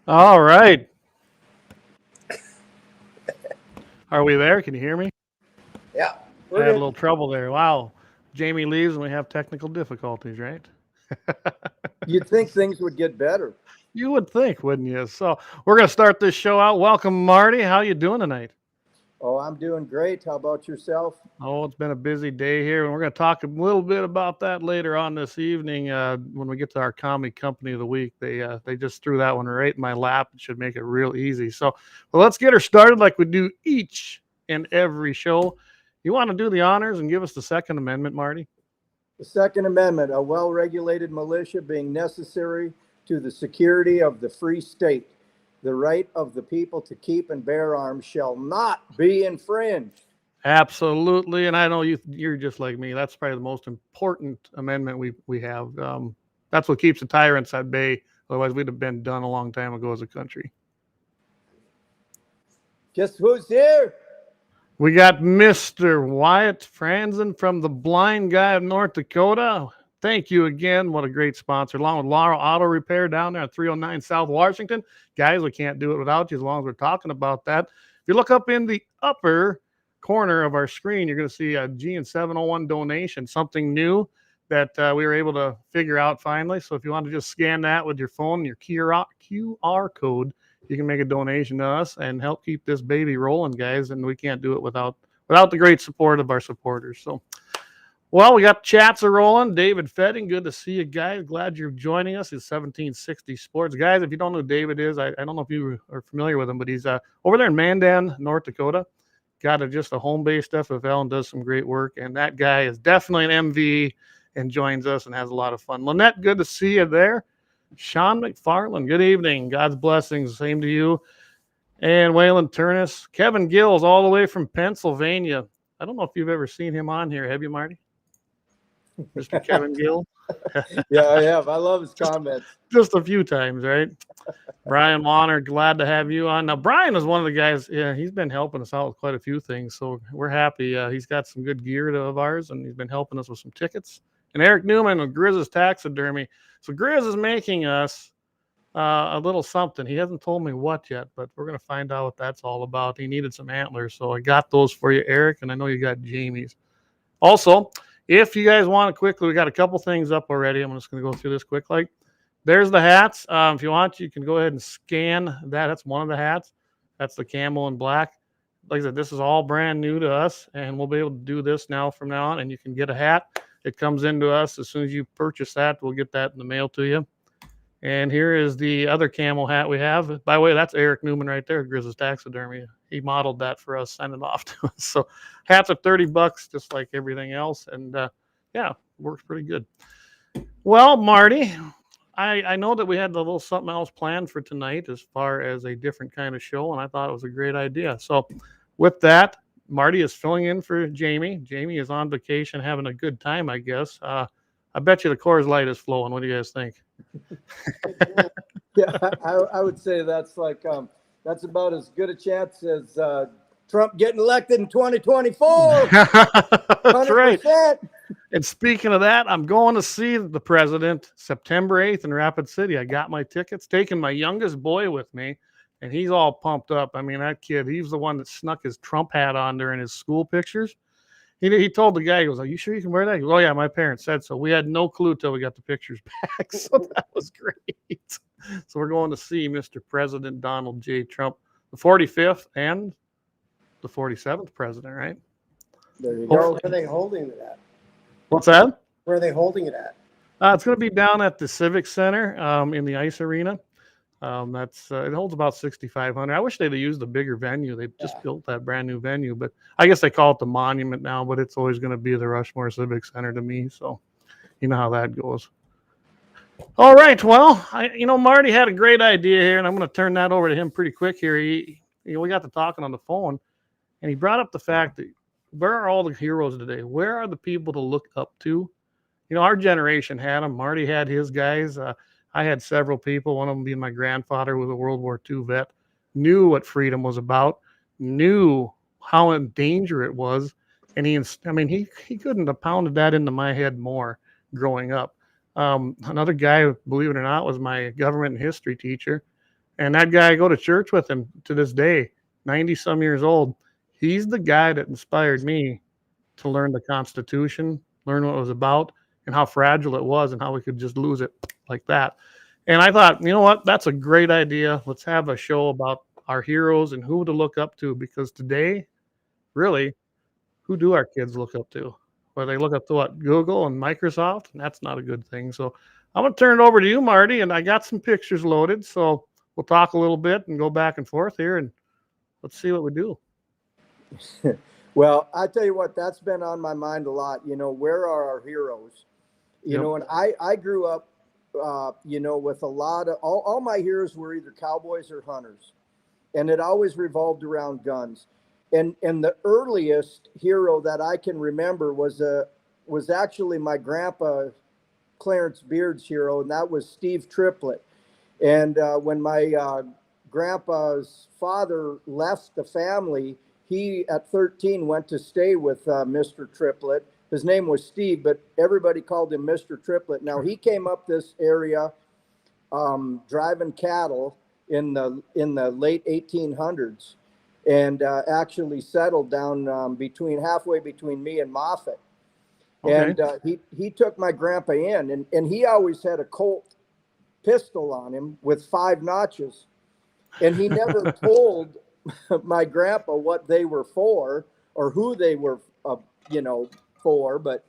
All right. Are we there? Can you hear me? Yeah, I we're had a good. little trouble there. Wow. Jamie leaves and we have technical difficulties, right? You'd think things would get better. You would think, wouldn't you? So we're going to start this show out. Welcome, Marty. How you doing tonight? Oh, I'm doing great. How about yourself? Oh, it's been a busy day here, and we're going to talk a little bit about that later on this evening when we get to our Commie Company of the Week. They just threw that one right in my lap. It should make it real easy. So, well, let's get her started like we do each and every show. You want to do the honors and give us the Second Amendment, Marty? The Second Amendment, a well regulated militia being necessary to the security of the free state. The right of the people to keep and bear arms shall not be infringed. Absolutely, and I know you're just like me. That's probably the most important amendment we have. That's what keeps the tyrants at bay. Otherwise, we'd have been done a long time ago as a country. Guess who's here? We got Mr. Wyatt Franzen from the Blind Guy of North Dakota. Thank you again. What a great sponsor. Along with Laurel Auto Repair down there at 309 South Washington. Guys, we can't do it without you as long as we're talking about that. If you look up in the upper corner of our screen, you're going to see a GN701 donation, something new that we were able to figure out finally. So if you want to just scan that with your phone, your QR code, you can make a donation to us and help keep this baby rolling, guys. And we can't do it without the great support of our supporters. So, well, we got chats are rolling. David Fetting, good to see you guys. Glad you're joining us. It's 1760 Sports, guys. If you don't know who David is, I don't know if you are familiar with him, but he's over there in Mandan, North Dakota. Got just a home-based FFL and does some great work. And that guy is definitely an MV and joins us and has a lot of fun. Lynette, good to see you there. Sean McFarland, good evening. God's blessings. Same to you. And Waylon Turnus. Kevin Gills, all the way from Pennsylvania. I don't know if you've ever seen him on here. Have you, Marty? Mr. Kevin Gill? Yeah, I have. I love his comments. Just a few times, right? Brian Warner, glad to have you on. Now, Brian is one of the guys, yeah, he's been helping us out with quite a few things, so we're happy. He's got some good gear of ours, and he's been helping us with some tickets. And Eric Newman with Grizz's Taxidermy. So Grizz is making us a little something. He hasn't told me what yet, but we're going to find out what that's all about. He needed some antlers, so I got those for you, Eric, and I know you got Jamie's. Also, if you guys want to quickly, we got a couple things up already. I'm just going to go through this quick. Like, there's the hats. If you want, you can go ahead and scan that. That's one of the hats. That's the camo and black. Like I said, this is all brand new to us, and we'll be able to do this now from now on. And you can get a hat. It comes into us as soon as you purchase that. We'll get that in the mail to you. And here is the other camel hat we have. By the way, that's Eric Newman right there, Grizz's Taxidermy. He modeled that for us, sent it off to us. So hats are $30, just like everything else. And yeah, works pretty good. Well, Marty, I know that we had a little something else planned for tonight as far as a different kind of show, and I thought it was a great idea. So with that, Marty is filling in for Jamie. Jamie is on vacation, having a good time, I guess. I bet you the Coors Light is flowing. What do you guys think? Yeah, I would say that's that's about as good a chance as Trump getting elected in 2024. That's right. 100%. And speaking of that, I'm going to see the president September 8th in Rapid City. I got my tickets, taking my youngest boy with me, and he's all pumped up. I mean, that kid, he's the one that snuck his Trump hat on during his school pictures. He told the guy, he goes, "Are you sure you can wear that?" He goes, "Oh, yeah, my parents said so." We had no clue till we got the pictures back. So that was great. So we're going to see Mr. President Donald J. Trump, the 45th and the 47th president, right? There you Where go. are they holding it at? What's that? Where are they holding it at? It's going to be down at the Civic Center in the ice arena. That's it holds about 6,500. I wish they'd have used a bigger venue. They just built that brand new venue, but I guess they call it the Monument now. But it's always going to be the Rushmore Civic Center to me. So you know how that goes. All right. Well, Marty had a great idea here, and I'm going to turn that over to him pretty quick here. We got to talking on the phone, and he brought up the fact that where are all the heroes today? Where are the people to look up to? Our generation had them. Marty had his guys. I had several people, one of them being my grandfather, who was a World War II vet, knew what freedom was about, knew how in danger it was. And he couldn't have pounded that into my head more growing up. Another guy, believe it or not, was my government and history teacher. And that guy, I go to church with him to this day, 90 some years old. He's the guy that inspired me to learn the Constitution, learn what it was about, and how fragile it was, and how we could just lose it like that. And I thought, you know what? That's a great idea. Let's have a show about our heroes and who to look up to, because today, really, who do our kids look up to? Well, they look up to what? Google and Microsoft, and that's not a good thing. So I'm going to turn it over to you, Marty, and I got some pictures loaded. So we'll talk a little bit and go back and forth here, and let's see what we do. Well, I tell you what, that's been on my mind a lot. Where are our heroes? And I grew up, with a lot of, all my heroes were either cowboys or hunters. And it always revolved around guns. And the earliest hero that I can remember was actually my grandpa, Clarence Beard's hero, and that was Steve Triplett. And when my grandpa's father left the family, he, at 13, went to stay with Mr. Triplett. His name was Steve, but everybody called him Mr. Triplett. Now, he came up this area driving cattle in the late 1800s and actually settled down halfway between me and Moffat. Okay. And he took my grandpa in, and he always had a Colt pistol on him with 5 notches. And he never told my grandpa what they were for or who they were, for. But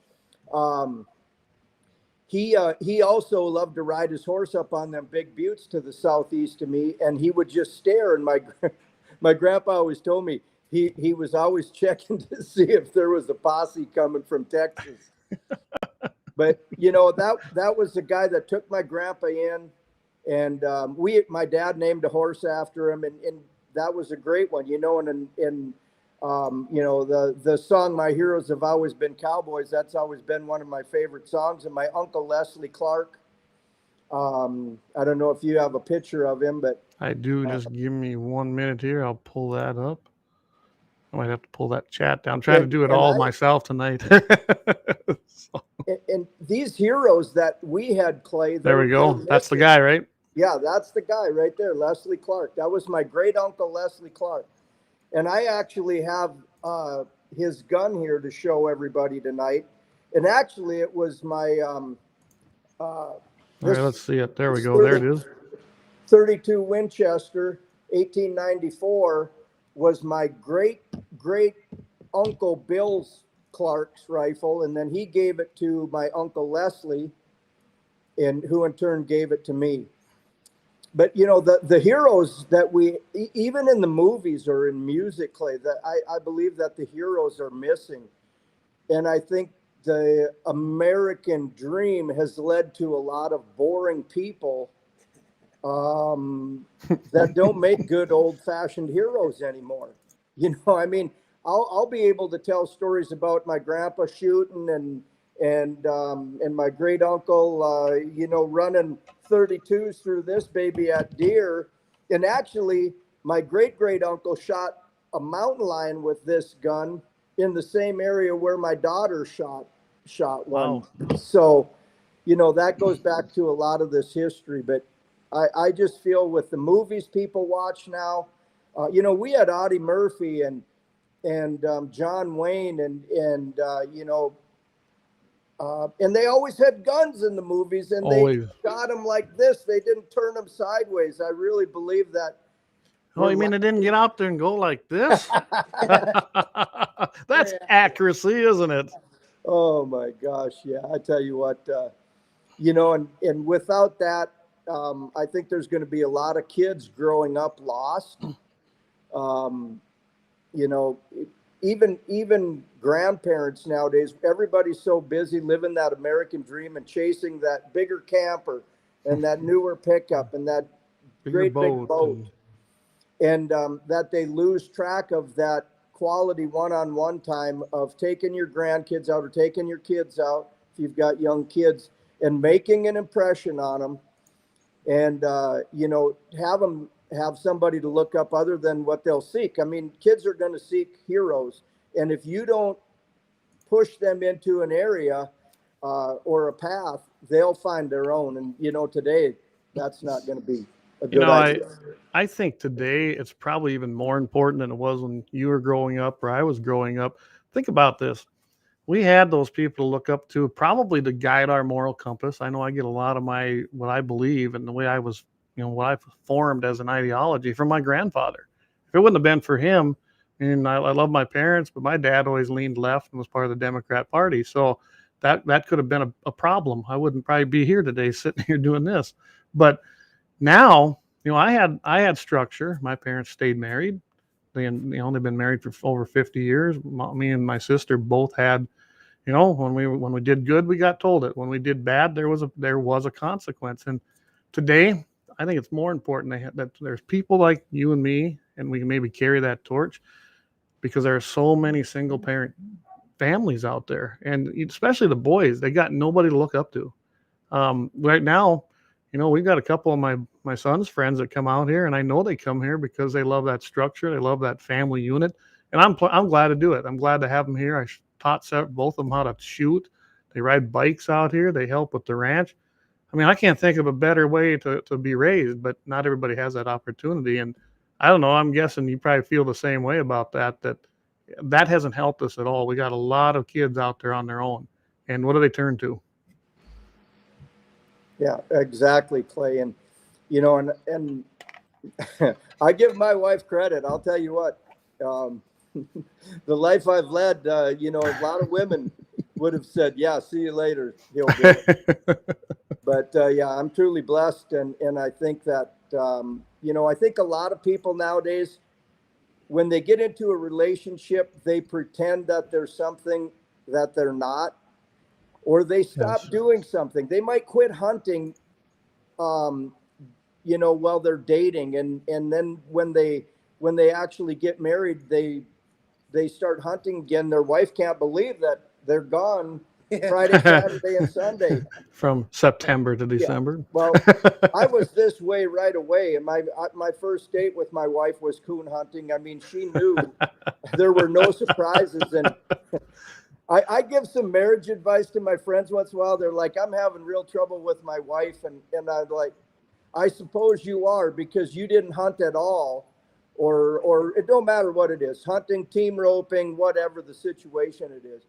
he also loved to ride his horse up on them big buttes to the southeast of me, and he would just stare. And my grandpa always told me he was always checking to see if there was a posse coming from Texas. But that was the guy that took my grandpa in, and my dad named a horse after him, and that was a great one, and the song "My Heroes Have Always Been Cowboys." That's always been one of my favorite songs. And my uncle Leslie Clark. I don't know if you have a picture of him, but I do. Just give me 1 minute here. I'll pull that up. I might have to pull that chat down. I'm trying to do it all myself tonight. So. And these heroes that we had, Clay. There we go. That's the guy, right? Yeah, that's the guy right there, Leslie Clark. That was my great uncle Leslie Clark. And I actually have his gun here to show everybody tonight. And actually, it was my. All right, let's see it. There we go. There it is. 32 Winchester, 1894, was my great uncle Bill's Clark's rifle, and then he gave it to my uncle Leslie, and who in turn gave it to me. But the heroes that we, even in the movies or in music, Clay, that I believe that the heroes are missing. And I think the American dream has led to a lot of boring people that don't make good old-fashioned heroes anymore. I mean, I'll be able to tell stories about my grandpa shooting and my great uncle, running 32s through this baby at deer. And actually, my great uncle shot a mountain lion with this gun in the same area where my daughter shot one. Wow. So, that goes back to a lot of this history. But I just feel with the movies people watch now, we had Audie Murphy and John Wayne and they always had guns in the movies, and always. They shot them like this. They didn't turn them sideways. I really believe that. Oh, you mean they didn't get out there and go like this? That's accuracy, isn't it? Oh my gosh, yeah. I tell you what, and without that, I think there's going to be a lot of kids growing up lost. Even grandparents nowadays, everybody's so busy living that American dream and chasing that bigger camper and that newer pickup and that great big boat. And that they lose track of that quality one-on-one time of taking your grandkids out or taking your kids out, if you've got young kids, and making an impression on them. And, have somebody to look up other than what they'll seek. I mean, kids are going to seek heroes. And if you don't push them into an area or a path, they'll find their own. And, today that's not going to be a You good know, idea. I think today it's probably even more important than it was when you were growing up or I was growing up. Think about this. We had those people to look up to, probably to guide our moral compass. I know I get a lot of what I believe and the way I was, what I've formed as an ideology from my grandfather. If it wouldn't have been for him, and I love my parents, but my dad always leaned left and was part of the Democrat Party. So that could have been a problem. I wouldn't probably be here today sitting here doing this. But now, I had structure. My parents stayed married. They've been married for over 50 years. Me and my sister both had, when we did good, we got told it. When we did bad, there was a consequence. And today, I think it's more important that there's people like you and me, and we can maybe carry that torch, because there are so many single parent families out there, and especially the boys. They got nobody to look up to. Right now, we've got a couple of my son's friends that come out here, and I know they come here because they love that structure, they love that family unit, and I'm glad to do it. I'm glad to have them here. I taught both of them how to shoot. They ride bikes out here. They help with the ranch. I mean, I can't think of a better way to be raised, but not everybody has that opportunity. And I don't know. I'm guessing you probably feel the same way about that. That hasn't helped us at all. We got a lot of kids out there on their own, and what do they turn to? Yeah, exactly, Clay. And and I give my wife credit. I'll tell you what, the life I've led, a lot of women would have said, "Yeah, see you later, hillbilly." But yeah, I'm truly blessed, and I think that I think a lot of people nowadays, when they get into a relationship, they pretend that there's something that they're not, or they stop doing something. They might quit hunting, while they're dating, and then when they actually get married, they start hunting again. Their wife can't believe that they're gone Friday, Saturday, and Sunday. From September to December. Yeah. Well, I was this way right away, and my first date with my wife was coon hunting. I mean, she knew there were no surprises, and I give some marriage advice to my friends once in a while. They're like, "I'm having real trouble with my wife," and I'm like, "I suppose you are, because you didn't hunt at all, or it don't matter what it is, hunting, team roping, whatever the situation it is.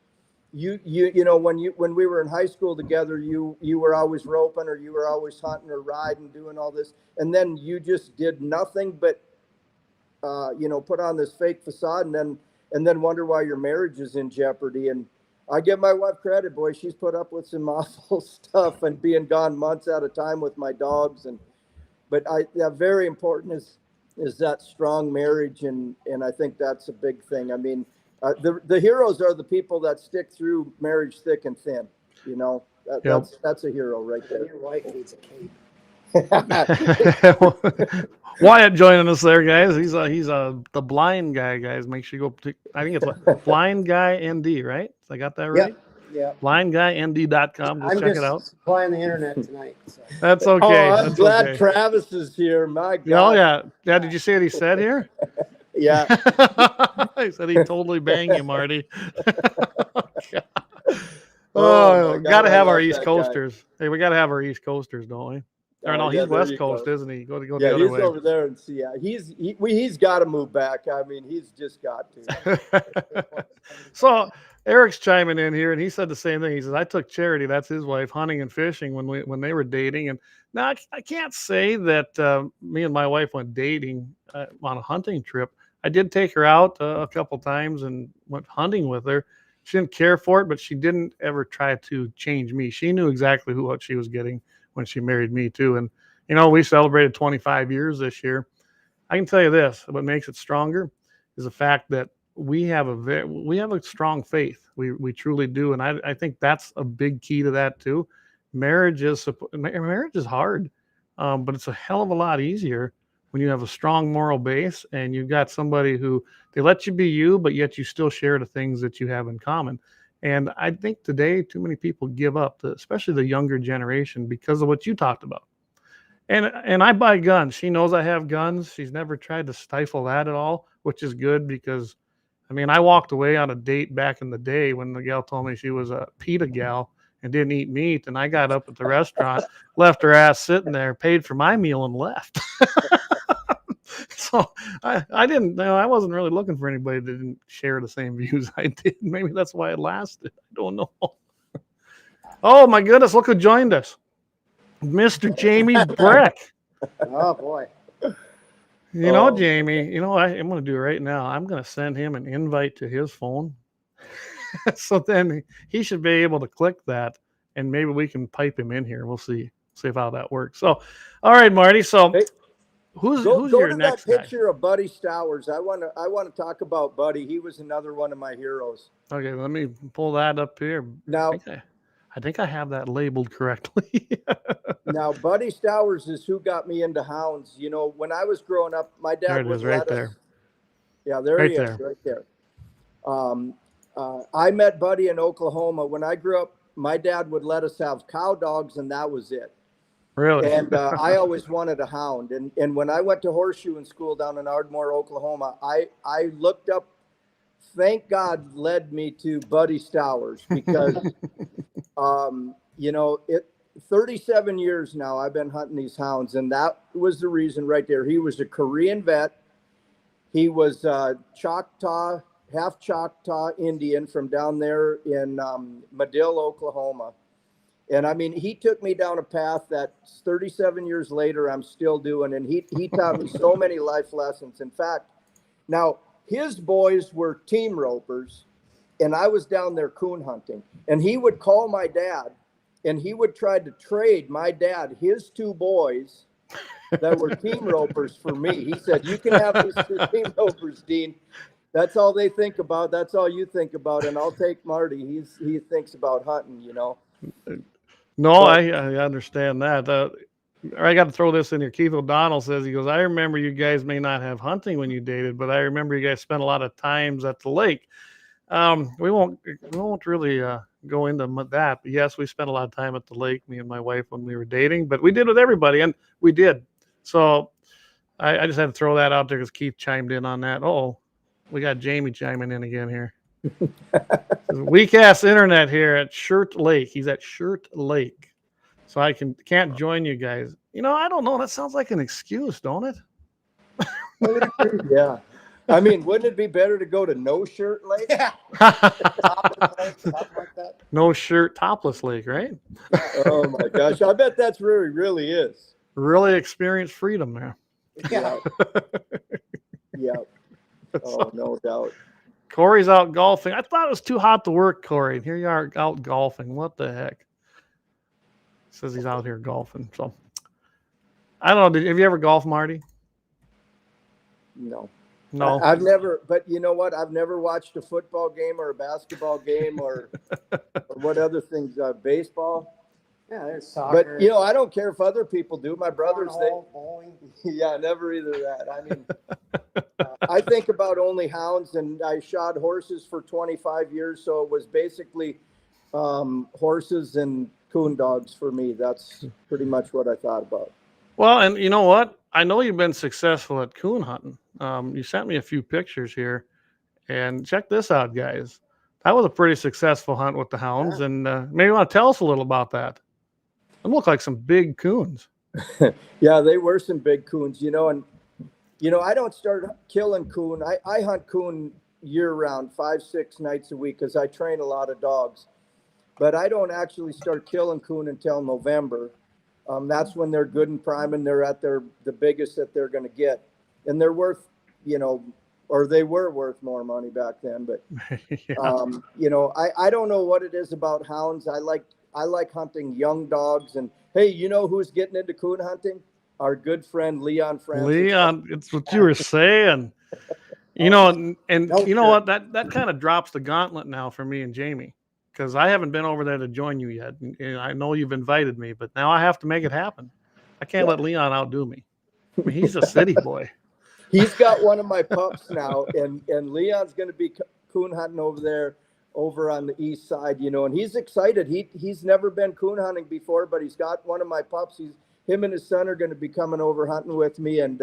When we were in high school together, you were always roping, or you were always hunting or riding, doing all this, and then you just did nothing but put on this fake facade, and then wonder why your marriage is in jeopardy." And I give my wife credit, boy. She's put up with some awful stuff and being gone months at a time with my dogs. But very important is that strong marriage, and I think that's a big thing. I mean, the heroes are the people that stick through marriage thick and thin. That's a hero right there. Your wife needs a cape. Wyatt joining us there, guys. He's the blind guy, guys. Make sure you go. I think it's Blind Guy ND, right? I got that right? Yeah. BlindGuyND.com. Just check it out. Supplying the internet tonight. So. That's okay. I'm glad Travis is here. My God. Oh yeah. Yeah. Did you see what he said here? Yeah. He said he totally banged you, Marty. Oh, got to have our East Coasters. Hey, we got to have our East Coasters, don't we? Or no, he's West Coast, isn't he? Go the other way. He's over there and see. He's got to move back. I mean, he's just got to. So Eric's chiming in here, and he said the same thing. He says, "I took Charity, that's his wife, hunting and fishing when they were dating." And now I can't say that me and my wife went dating on a hunting trip. I did take her out a couple times and went hunting with her. She didn't care for it, but she didn't ever try to change me. She knew exactly what she was getting when she married me too. And we celebrated 25 years this year. I can tell you this: what makes it stronger is the fact that we have a strong faith. We truly do, and I think that's a big key to that too. Marriage is hard, but it's a hell of a lot easier when you have a strong moral base and you've got somebody who they let you be you, but yet you still share the things that you have in common. And I think today too many people give up, especially the younger generation, because of what you talked about. And I buy guns. She knows I have guns. She's never tried to stifle that at all, which is good, because I walked away on a date back in the day when the gal told me she was a PETA gal and didn't eat meat. And I got up at the restaurant, left her ass sitting there, paid for my meal, and left. So I didn't know. I wasn't really looking for anybody that didn't share the same views I did. Maybe that's why it lasted. I don't know. Oh my goodness! Look who joined us, Mr. Jamie Breck. Oh boy. You know, Jamie. You know what I'm going to do right now? I'm going to send him an invite to his phone, so then he should be able to click that, and maybe we can pipe him in here. We'll see how that works. So, all right, Marty. So. Hey. Who's Go your to next that guy? picture of Buddy Stowers. I want to talk about Buddy. He was another one of my heroes. Okay, let me pull that up here. Now, I think I have that labeled correctly. Now, Buddy Stowers is who got me into hounds. You know, when I was growing up, my dad would let us. Yeah, there he is, right there. I met Buddy in Oklahoma. When I grew up, my dad would let us have cow dogs, and that was it. Really? And I always wanted a hound. And when I went to horseshoeing school down in Ardmore, Oklahoma, I looked up, thank God led me to Buddy Stowers because, you know, 37 years now I've been hunting these hounds. And that was the reason right there. He was a Korean vet. He was Choctaw, half Choctaw Indian from down there in Madill, Oklahoma. And I mean, he took me down a path that 37 years later, I'm still doing. And he taught me so many life lessons. In fact, now his boys were team ropers and I was down there coon hunting, and he would call my dad and he would try to trade my dad, his two boys that were team ropers for me. He said, you can have these two team ropers, Dean. That's all they think about. That's all you think about. And I'll take Marty. He thinks about hunting, you know. No, I understand that. I got to throw this in here. Keith O'Donnell says, he goes, I remember you guys may not have hunting when you dated, but I remember you guys spent a lot of times at the lake. We won't really go into that. But yes, we spent a lot of time at the lake, me and my wife, when we were dating, but we did with everybody, and we did. So I just had to throw that out there because Keith chimed in on that. Oh, we got Jamie chiming in again here. Weak ass internet here at Shirt Lake. He's at Shirt Lake, so I can't join you guys. You know, I don't know. That sounds like an excuse, don't it? Yeah. I mean, wouldn't it be better to go to No Shirt Lake? Yeah. Topless lake, something like that. No Shirt Topless Lake, right? Oh my gosh, I bet that's where he really is. Really experience freedom there. Yeah. Yeah. Oh, no doubt. Corey's out golfing. I thought it was too hot to work, Corey. Here you are out golfing. What the heck? Says he's out here golfing. So I don't know. Have you ever golfed, Marty? No. No. I've never, but you know what? I've never watched a football game or a basketball game or what other things, baseball. Yeah, there's soccer. But, you know, I don't care if other people do. My brothers, bowling. yeah, never either that. I mean, I think about only hounds, and I shot horses for 25 years. So it was basically horses and coon dogs for me. That's pretty much what I thought about. Well, and you know what? I know you've been successful at coon hunting. You sent me a few pictures here, and check this out, guys. That was a pretty successful hunt with the hounds, and maybe you want to tell us a little about that. They look like some big coons. Yeah, they were some big coons, you know, and, you know, I don't start killing coon. I hunt coon year round, 5-6 nights a week, because I train a lot of dogs. But I don't actually start killing coon until November. That's when they're good and prime, and they're at the biggest that they're going to get. And they're worth, you know, or they were worth more money back then. But, Yeah. you know, I don't know what it is about hounds. I like hunting young dogs. And, hey, you know who's getting into coon hunting? Our good friend, Leon Francis. Leon, it's what you were saying. You know, and No you know shit. what? That kind of drops the gauntlet now for me and Jamie, because I haven't been over there to join you yet. And I know you've invited me, but now I have to make it happen. I can't let Leon outdo me. I mean, he's a city boy. He's got one of my pups now, and Leon's going to be coon hunting over on the east side, you know, and he's excited. He's never been coon hunting before, but he's got one of my pups. Him and his son are going to be coming over hunting with me, and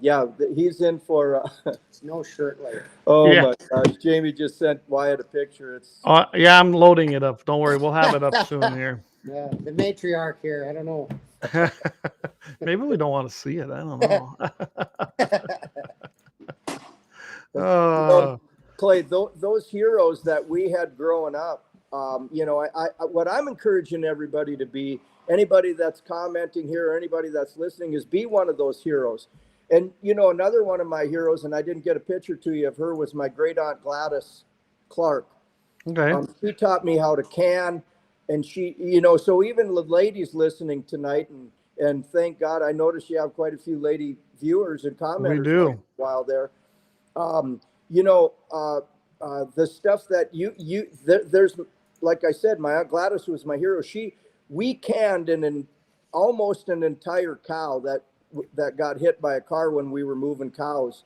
Yeah, he's in for. It's no shirt like. Oh Yeah. my gosh, Jamie just sent Wyatt a picture. It's Yeah, I'm loading it up. Don't worry, we'll have it up soon here. Yeah, the matriarch here. I don't know. Maybe we don't want to see it. I don't know. Clay, those heroes that we had growing up. You know, what I'm encouraging everybody to be, anybody that's commenting here or anybody that's listening, is be one of those heroes. And, you know, another one of my heroes, and I didn't get a picture to you of her, was my great aunt Gladys Clark. Okay. She taught me how to can, and she, you know, so even the ladies listening tonight, and thank God, I noticed you have quite a few lady viewers and commenters. We do. While there, you know, the stuff that there's, like I said, my aunt Gladys was my hero. We canned almost an entire cow that got hit by a car when we were moving cows.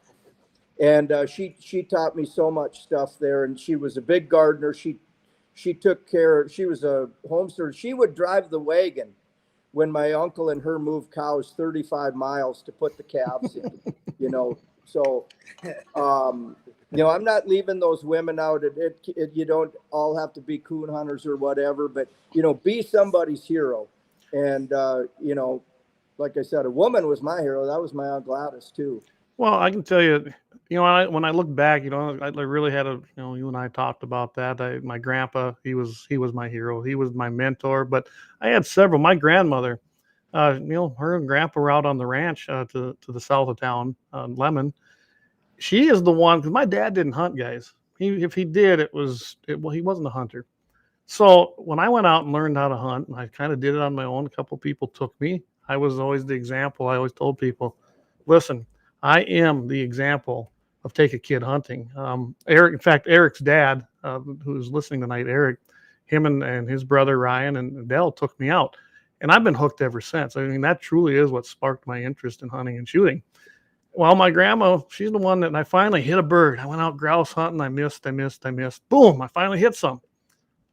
And she taught me so much stuff there. And she was a big gardener. She took care. She was a homesteader. She would drive the wagon when my uncle and her moved cows 35 miles to put the calves in, you know. So, you know, I'm not leaving those women out. You don't all have to be coon hunters or whatever, but, you know, be somebody's hero. And, you know, like I said, a woman was my hero. That was my Aunt Gladys too. Well, I can tell you, you know, when I look back, you know, I really had you know, you and I talked about that. My grandpa, he was my hero. He was my mentor. But I had several. My grandmother, you know, her and grandpa were out on the ranch to the south of town, Lemon. She is the one, because my dad didn't hunt, guys. If he did, well, he wasn't a hunter. So when I went out and learned how to hunt, and I kind of did it on my own, a couple people took me. I was always the example. I always told people, listen, I am the example of take a kid hunting. Eric, in fact, Eric's dad, who's listening tonight, Eric, him and his brother Ryan and Dell took me out, and I've been hooked ever since. I mean, that truly is what sparked my interest in hunting and shooting. Well, my grandma, she's the one that I finally hit a bird. I went out grouse hunting. I missed. Boom! I finally hit some.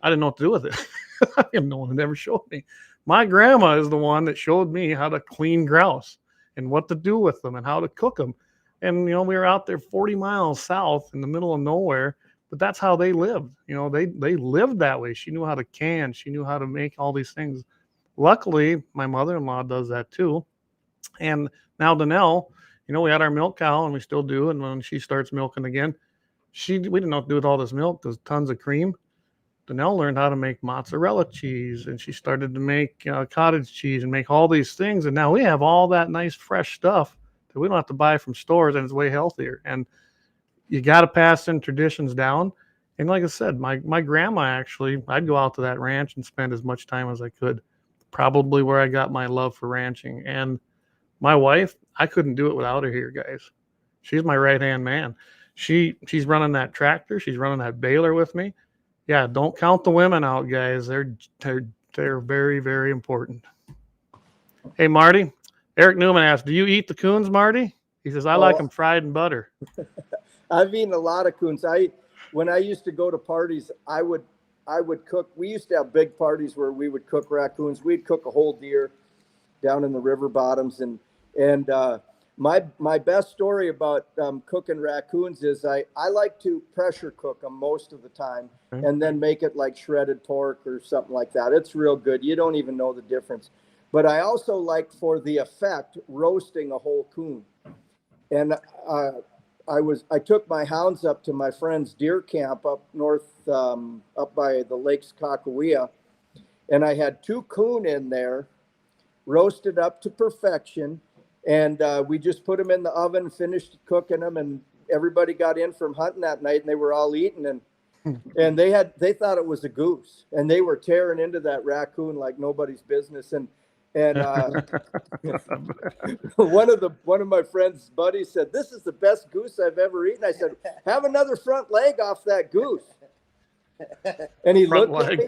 I didn't know what to do with it. No one ever showed me. My grandma is the one that showed me how to clean grouse and what to do with them and how to cook them. And, you know, we were out there 40 miles south in the middle of nowhere, but that's how they lived. You know, they lived that way. She knew how to can. She knew how to make all these things. Luckily, my mother-in-law does that too. And now Danelle, you know, we had our milk cow and we still do. And when she starts milking again, we didn't know what to do with all this milk. There's tons of cream. Danelle learned how to make mozzarella cheese, and she started to make cottage cheese and make all these things. And now we have all that nice fresh stuff that we don't have to buy from stores, and it's way healthier. And you got to pass in traditions down. And like I said, my grandma, actually, I'd go out to that ranch and spend as much time as I could. Probably where I got my love for ranching. And my wife, I couldn't do it without her here, guys. She's my right-hand man. She's running that tractor. She's running that baler with me. Yeah, don't count the women out, guys. They're very, very important. Hey, Marty. Eric Newman asked, do you eat the coons, Marty? He says, I like them fried in butter. I've eaten a lot of coons. When I used to go to parties, I would cook. We used to have big parties where we would cook raccoons. We'd cook a whole deer down in the river bottoms. And my best story about cooking raccoons is I like to pressure cook them most of the time, and then make it like shredded pork or something like that. It's real good. You don't even know the difference. But I also like, for the effect, roasting a whole coon. And I took my hounds up to my friend's deer camp up north, up by the lakes Kakawea, and I had 2 coon in there, roasted up to perfection. And we just put them in the oven, finished cooking them, and everybody got in from hunting that night, and they were all eating, and they thought it was a goose, and they were tearing into that raccoon like nobody's business. And one of my friend's buddies said, "This is the best goose I've ever eaten." I said, "Have another front leg off that goose." And he looked at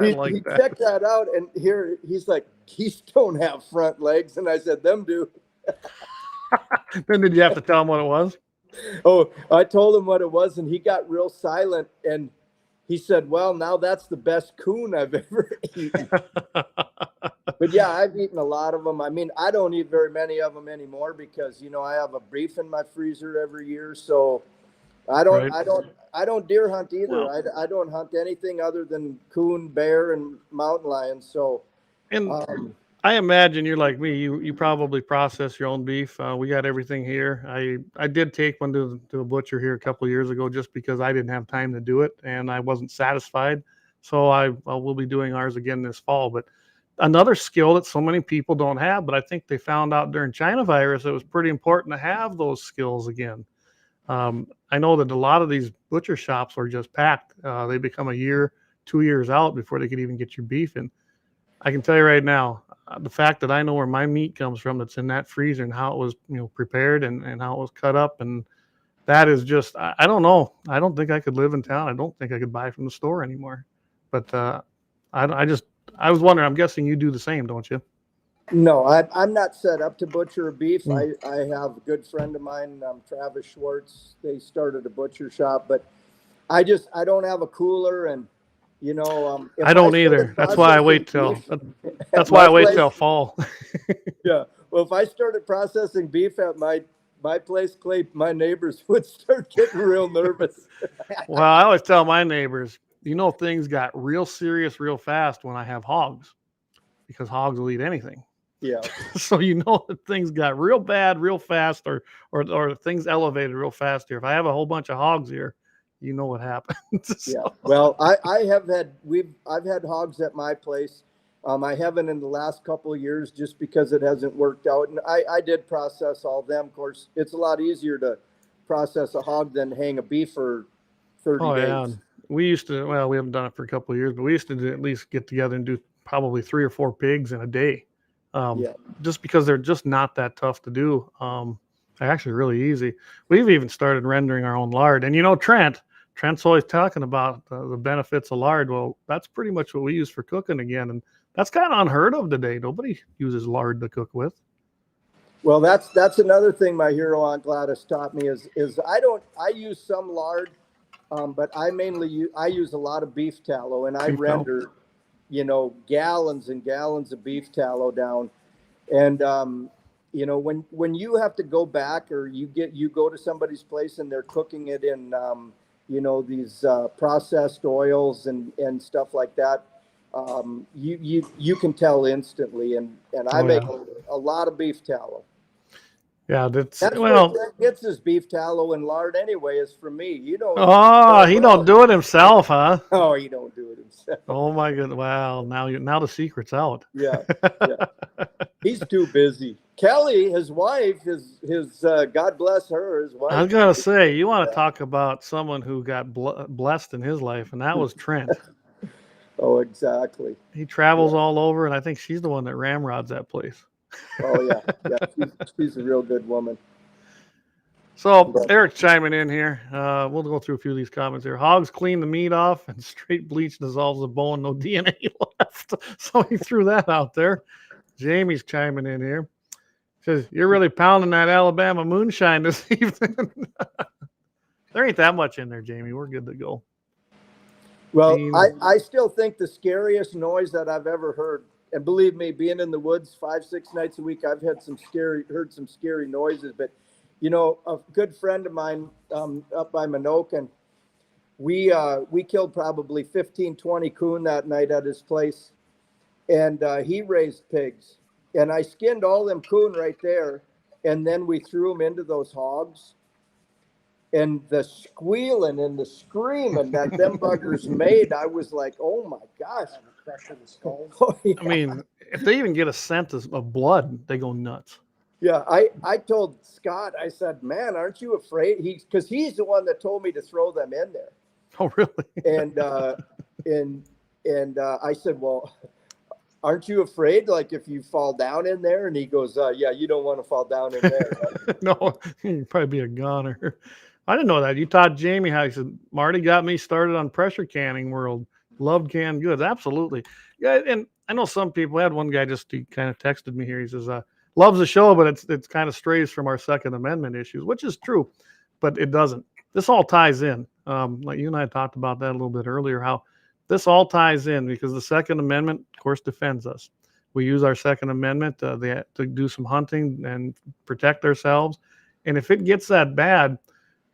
me and he checked that out, and here he's like, "Geese don't have front legs." And I said, "Them do." Then did you have to tell him what it was? Oh, I told him what it was, and he got real silent, and he said, "Well, now that's the best coon I've ever eaten." But yeah, I've eaten a lot of them. I mean, I don't eat very many of them anymore because, you know, I have a beef in my freezer every year. So Right. I don't deer hunt either. Well, I don't hunt anything other than coon, bear, and mountain lion. So, and um, I imagine you're like me. You probably process your own beef. We got everything here. I did take one to a butcher here a couple of years ago just because I didn't have time to do it and I wasn't satisfied. So I will be doing ours again this fall. But another skill that so many people don't have, but I think they found out during China virus it was pretty important to have those skills again. I know that a lot of these butcher shops are just packed. They become a year, 2 years out before they could even get your beef in. I can tell you right now, the fact that I know where my meat comes from that's in that freezer and how it was, prepared and how it was cut up. And that is just, I don't know. I don't think I could live in town. I don't think I could buy from the store anymore. But I was wondering, I'm guessing you do the same, don't you? no, I'm not set up to butcher a beef. Mm. I have a good friend of mine, Travis Schwartz. They started a butcher shop, but I don't have a cooler, and you know, if I don't started either. That's why I wait processing till, beef that's at why my I wait place- till fall. Yeah. Well, if I started processing beef at my place, Clay, my neighbors would start getting real nervous. Well, I always tell my neighbors, things got real serious real fast when I have hogs because hogs will eat anything. Yeah. So that things got real bad real fast or things elevated real fast here. If I have a whole bunch of hogs here, you know what happens. Yeah. So, Well, I've had hogs at my place. I haven't in the last couple of years just because it hasn't worked out. And I did process all them. Of course, it's a lot easier to process a hog than hang a beef for 30 oh days. yeah. And we used to, well, we haven't done it for a couple of years, but we used to at least get together and do probably 3 or 4 pigs in a day. Yeah. Just because they're just not that tough to do. They're actually really easy. We've even started rendering our own lard. And Trent's always talking about the benefits of lard. Well, that's pretty much what we use for cooking again. And that's kind of unheard of today. Nobody uses lard to cook with. Well, that's another thing my hero Aunt Gladys taught me is I use some lard, but I use a lot of beef tallow, and I Beef tallow. render, gallons and gallons of beef tallow down. And when you have to go back or you go to somebody's place and they're cooking it in these processed oils and stuff like that, you can tell instantly. And I Oh, make yeah. a lot of beef tallow. Yeah, That's well. where Trent gets his beef tallow and lard anyway, is from me. You don't. Oh, he don't do it himself, huh? Oh, he don't do it himself. Oh my goodness! Wow, now the secret's out. Yeah, yeah. He's too busy. Kelly, his wife, his God bless her, his wife. I was gonna say, you want to talk about someone who got blessed in his life, and that was Trent. Oh, exactly. He travels all over, and I think she's the one that ramrods that place. Oh yeah. She's a real good woman. So Eric's chiming in here. We'll go through a few of these comments here. Hogs clean the meat off, and straight bleach dissolves the bone. No DNA left. So he threw that out there. Jamie's chiming in here. Says, you're really pounding that Alabama moonshine this evening. There ain't that much in there, Jamie. We're good to go. Well, I still think the scariest noise that I've ever heard, and believe me, being in the woods 5-6 nights a week, I've heard some scary noises. But a good friend of mine up by Minokan, we killed probably 15-20 coon that night at his place, and he raised pigs. And I skinned all them coon right there, and then we threw them into those hogs. And the squealing and the screaming that them buggers made, I was like, oh my gosh. Crushing the skulls. Oh, yeah. I mean, if they even get a scent of blood, they go nuts. Yeah, I told Scott, I said, man, aren't you afraid? Because he's the one that told me to throw them in there. Oh, really? And I said, well, aren't you afraid, like if you fall down in there? And he goes, yeah, you don't want to fall down in there. No, you'd probably be a goner. I didn't know that. You taught Jamie how. He said, Marty got me started on pressure canning world. Loved canned goods. Absolutely. Yeah, and I know some people. I had one guy he kind of texted me here. He says, loves the show, but it's kind of strays from our Second Amendment issues, which is true, but it doesn't. This all ties in. Like you and I talked about that a little bit earlier, how this all ties in because the Second Amendment, of course, defends us. We use our Second Amendment to do some hunting and protect ourselves. And if it gets that bad,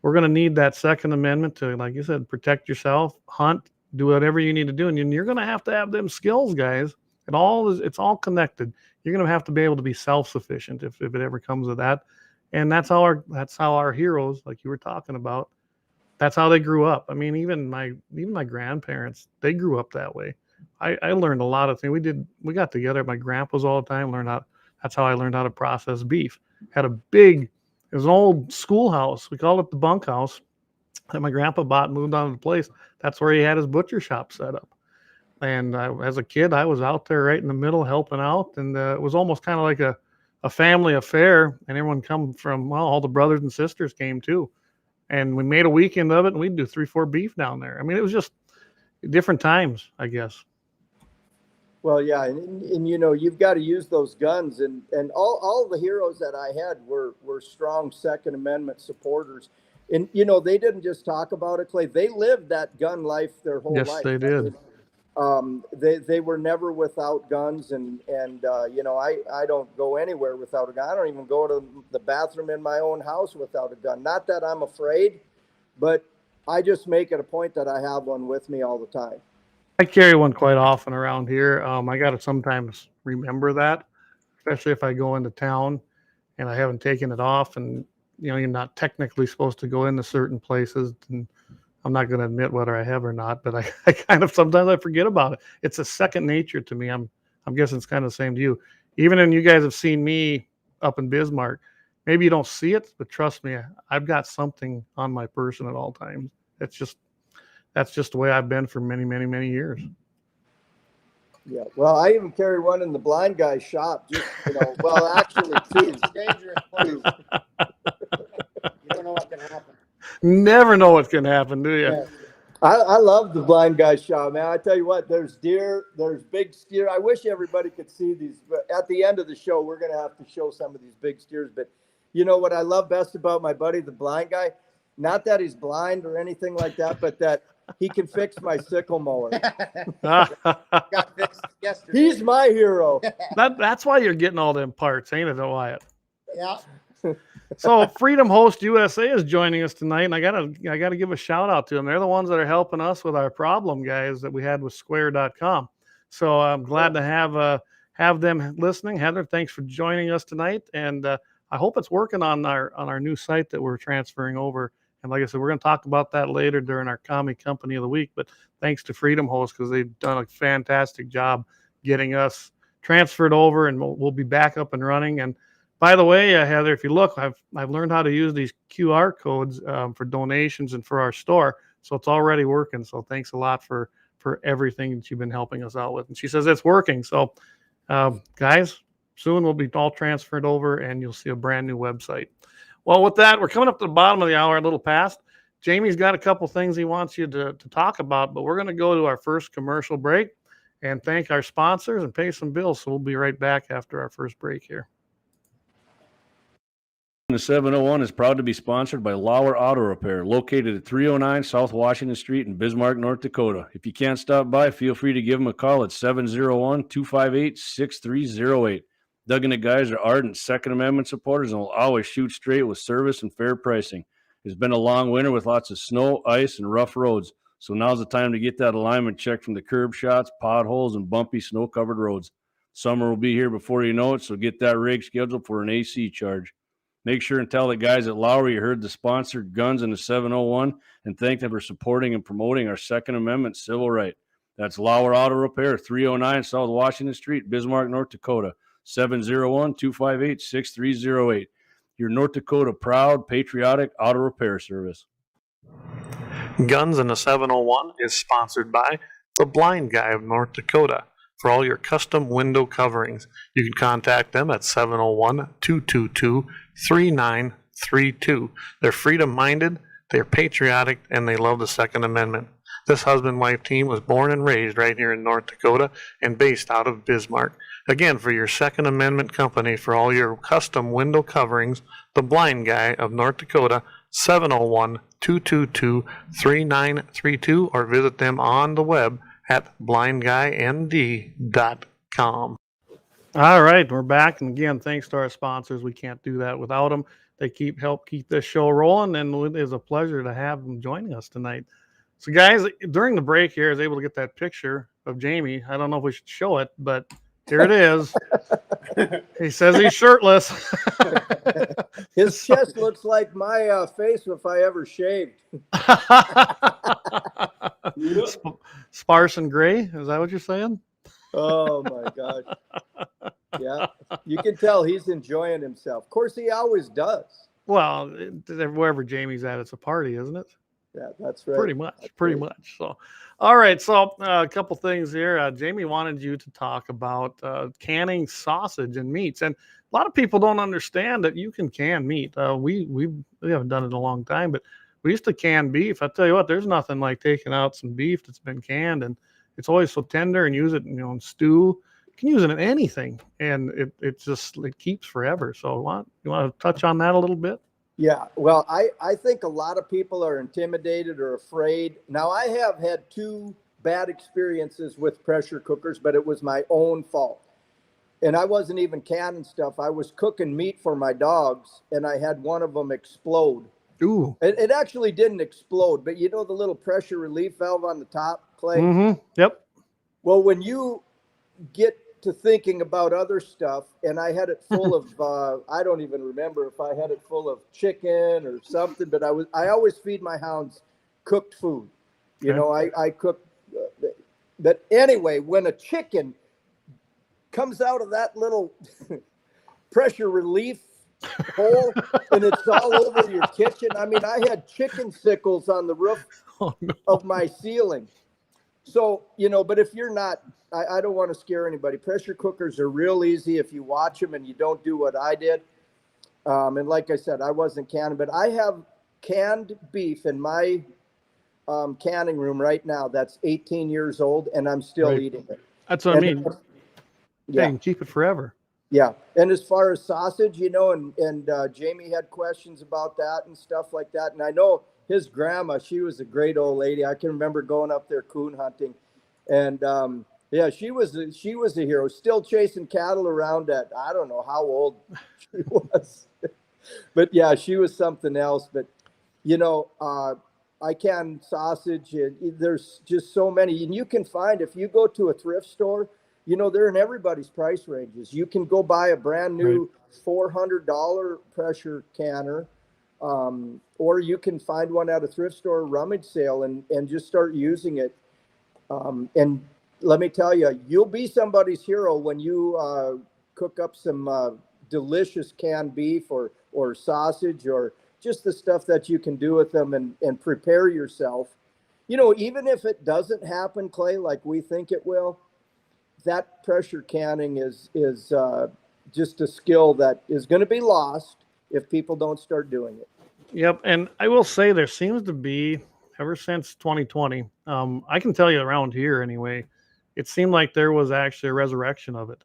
we're going to need that Second Amendment to, like you said, protect yourself, hunt, do whatever you need to do. And you're going to have them skills, guys. It's all connected. You're going to have to be able to be self-sufficient if it ever comes to that. And that's how our heroes, like you were talking about, that's how they grew up. I mean, even my grandparents, they grew up that way. I learned a lot of things. We got together at my grandpa's all the time, that's how I learned how to process beef. It was an old schoolhouse. We called it the bunkhouse that my grandpa bought and moved on to the place. That's where he had his butcher shop set up. And as a kid, I was out there right in the middle helping out. And it was almost kind of like a family affair. And everyone come from, well, all the brothers and sisters came too. And we made a weekend of it, and we'd do 3-4 beef down there. I mean, it was just different times, I guess. Well, yeah, and you know, you've got to use those guns, and all the heroes that I had were strong Second Amendment supporters, and you know, they didn't just talk about it, Clay. They lived that gun life their whole life. Yes, they did. They were never without guns, and you know, I don't go anywhere without a gun. I don't even go to the bathroom in my own house without a gun. Not that I'm afraid, but I just make it a point that I have one with me all the time. I carry one quite often around here. I got to sometimes remember that, especially if I go into town and I haven't taken it off, and you know, you're not technically supposed to go into certain places. And I'm not going to admit whether I have or not, but I kind of sometimes I forget about it. It's a second nature to me. I'm guessing it's kind of the same to you. Even when you guys have seen me up in Bismarck, maybe you don't see it, but trust me, I've got something on my person at all times. That's just the way I've been for many, many, many years. Yeah. Well, I even carry one in the blind guy's shop. Just, you know, well, actually, two. Dangerous place. You don't know what can happen. Never know what's going to happen, do you? Yeah. I love the blind guy's shop, man. I tell you what, there's deer, there's big steer. I wish everybody could see these, but at the end of the show, we're going to have to show some of these big steers. But you know what I love best about my buddy, the blind guy? Not that he's blind or anything like that, but that he can fix my sickle mower. Got fixed yesterday. He's my hero. That's why you're getting all them parts, ain't it, Wyatt? Yeah. So Freedom Host USA is joining us tonight, and I gotta give a shout out to them. They're the ones that are helping us with our problem, guys, that we had with Square.com. So I'm glad to have them listening. Heather, thanks for joining us tonight, and I hope it's working on our new site that we're transferring over. And like I said, we're going to talk about that later during our Commie Company of the Week. But thanks to Freedom Host, because they've done a fantastic job getting us transferred over, and we'll be back up and running. And by the way, Heather, if you look, I've learned how to use these QR codes for donations and for our store. So it's already working. So thanks a lot for everything that you've been helping us out with. And she says it's working. So guys, soon we'll be all transferred over, and you'll see a brand new website. Well, with that, we're coming up to the bottom of the hour, a little past. Jamie's got a couple things he wants you to talk about, but we're going to go to our first commercial break and thank our sponsors and pay some bills. So we'll be right back after our first break here. The 701 is proud to be sponsored by Lauer Auto Repair, located at 309 South Washington Street in Bismarck, North Dakota. If you can't stop by, feel free to give them a call at 701-258-6308. Doug and the guys are ardent Second Amendment supporters and will always shoot straight with service and fair pricing. It's been a long winter with lots of snow, ice, and rough roads, so now's the time to get that alignment checked from the curb shots, potholes, and bumpy snow-covered roads. Summer will be here before you know it, so get that rig scheduled for an AC charge. Make sure and tell the guys at Lowry you heard the sponsored Guns in the 701 and thank them for supporting and promoting our Second Amendment civil right. That's Lauer Auto Repair, 309 South Washington Street, Bismarck, North Dakota. 701-258-6308. Your North Dakota proud, patriotic auto repair service. Guns in the 701 is sponsored by the Blind Guy of North Dakota. For all your custom window coverings, you can contact them at 701-222-3932. They're freedom-minded, they're patriotic, and they love the Second Amendment. This husband-wife team was born and raised right here in North Dakota and based out of Bismarck. Again, for your Second Amendment company, for all your custom window coverings, the Blind Guy of North Dakota, 701-222-3932, or visit them on the web at blindguynd.com. All right, we're back, and again, thanks to our sponsors. We can't do that without them. They help keep this show rolling, and it is a pleasure to have them joining us tonight. So, guys, during the break here, I was able to get that picture of Jamie. I don't know if we should show it, but here it is. He says he's shirtless. His chest looks like my face if I ever shaved. Sparse and gray. Is that what you're saying? Oh my gosh. Yeah. You can tell he's enjoying himself. Of course, he always does. Well, wherever Jamie's at, it's a party, isn't it? Yeah, that's right. Pretty much. That's Pretty right. much. So, all right. So, a couple things here. Jamie wanted you to talk about canning sausage and meats, and a lot of people don't understand that you can can meat. We haven't done it in a long time, but we used to can beef. I tell you what, there's nothing like taking out some beef that's been canned, and it's always so tender, and use it, in stew. You can use it in anything, and it keeps forever. So, you want to touch on that a little bit? Yeah, well, I think a lot of people are intimidated or afraid. Now, I have had 2 bad experiences with pressure cookers, but it was my own fault. And I wasn't even canning stuff. I was cooking meat for my dogs, and I had one of them explode. Ooh. It actually didn't explode, but you know the little pressure relief valve on the top, Clay? Mm-hmm. Yep. Well, when you get to thinking about other stuff, and I had it full of I don't even remember if I had it full of chicken or something, but I always feed my hounds cooked food. You know, I cook. But anyway, when a chicken comes out of that little pressure relief hole and it's all over your kitchen, I mean, I had chicken sickles on the roof of my ceiling. So, but if you're not, I don't want to scare anybody. Pressure cookers are real easy if you watch them and you don't do what I did. And like I said, I wasn't canning, but I have canned beef in my canning room right now that's 18 years old, and I'm still eating it. That's what I mean. Yeah. You can keep it forever. Yeah. And as far as sausage, and Jamie had questions about that and stuff like that. And I know his grandma, she was a great old lady. I can remember going up there coon hunting, and yeah, she was a hero. Still chasing cattle around at, I don't know how old she was, but yeah, she was something else. But I can sausage, and there's just so many, and you can find, if you go to a thrift store, they're in everybody's price ranges. You can go buy a brand new $400 pressure canner. Or you can find one at a thrift store rummage sale and just start using it. And let me tell you, you'll be somebody's hero when you cook up some delicious canned beef or sausage, or just the stuff that you can do with them and prepare yourself. Even if it doesn't happen, Clay, like we think it will, that pressure canning is just a skill that is going to be lost if people don't start doing it. Yep. And I will say there seems to be, ever since 2020, I can tell you around here anyway, it seemed like there was actually a resurrection of it.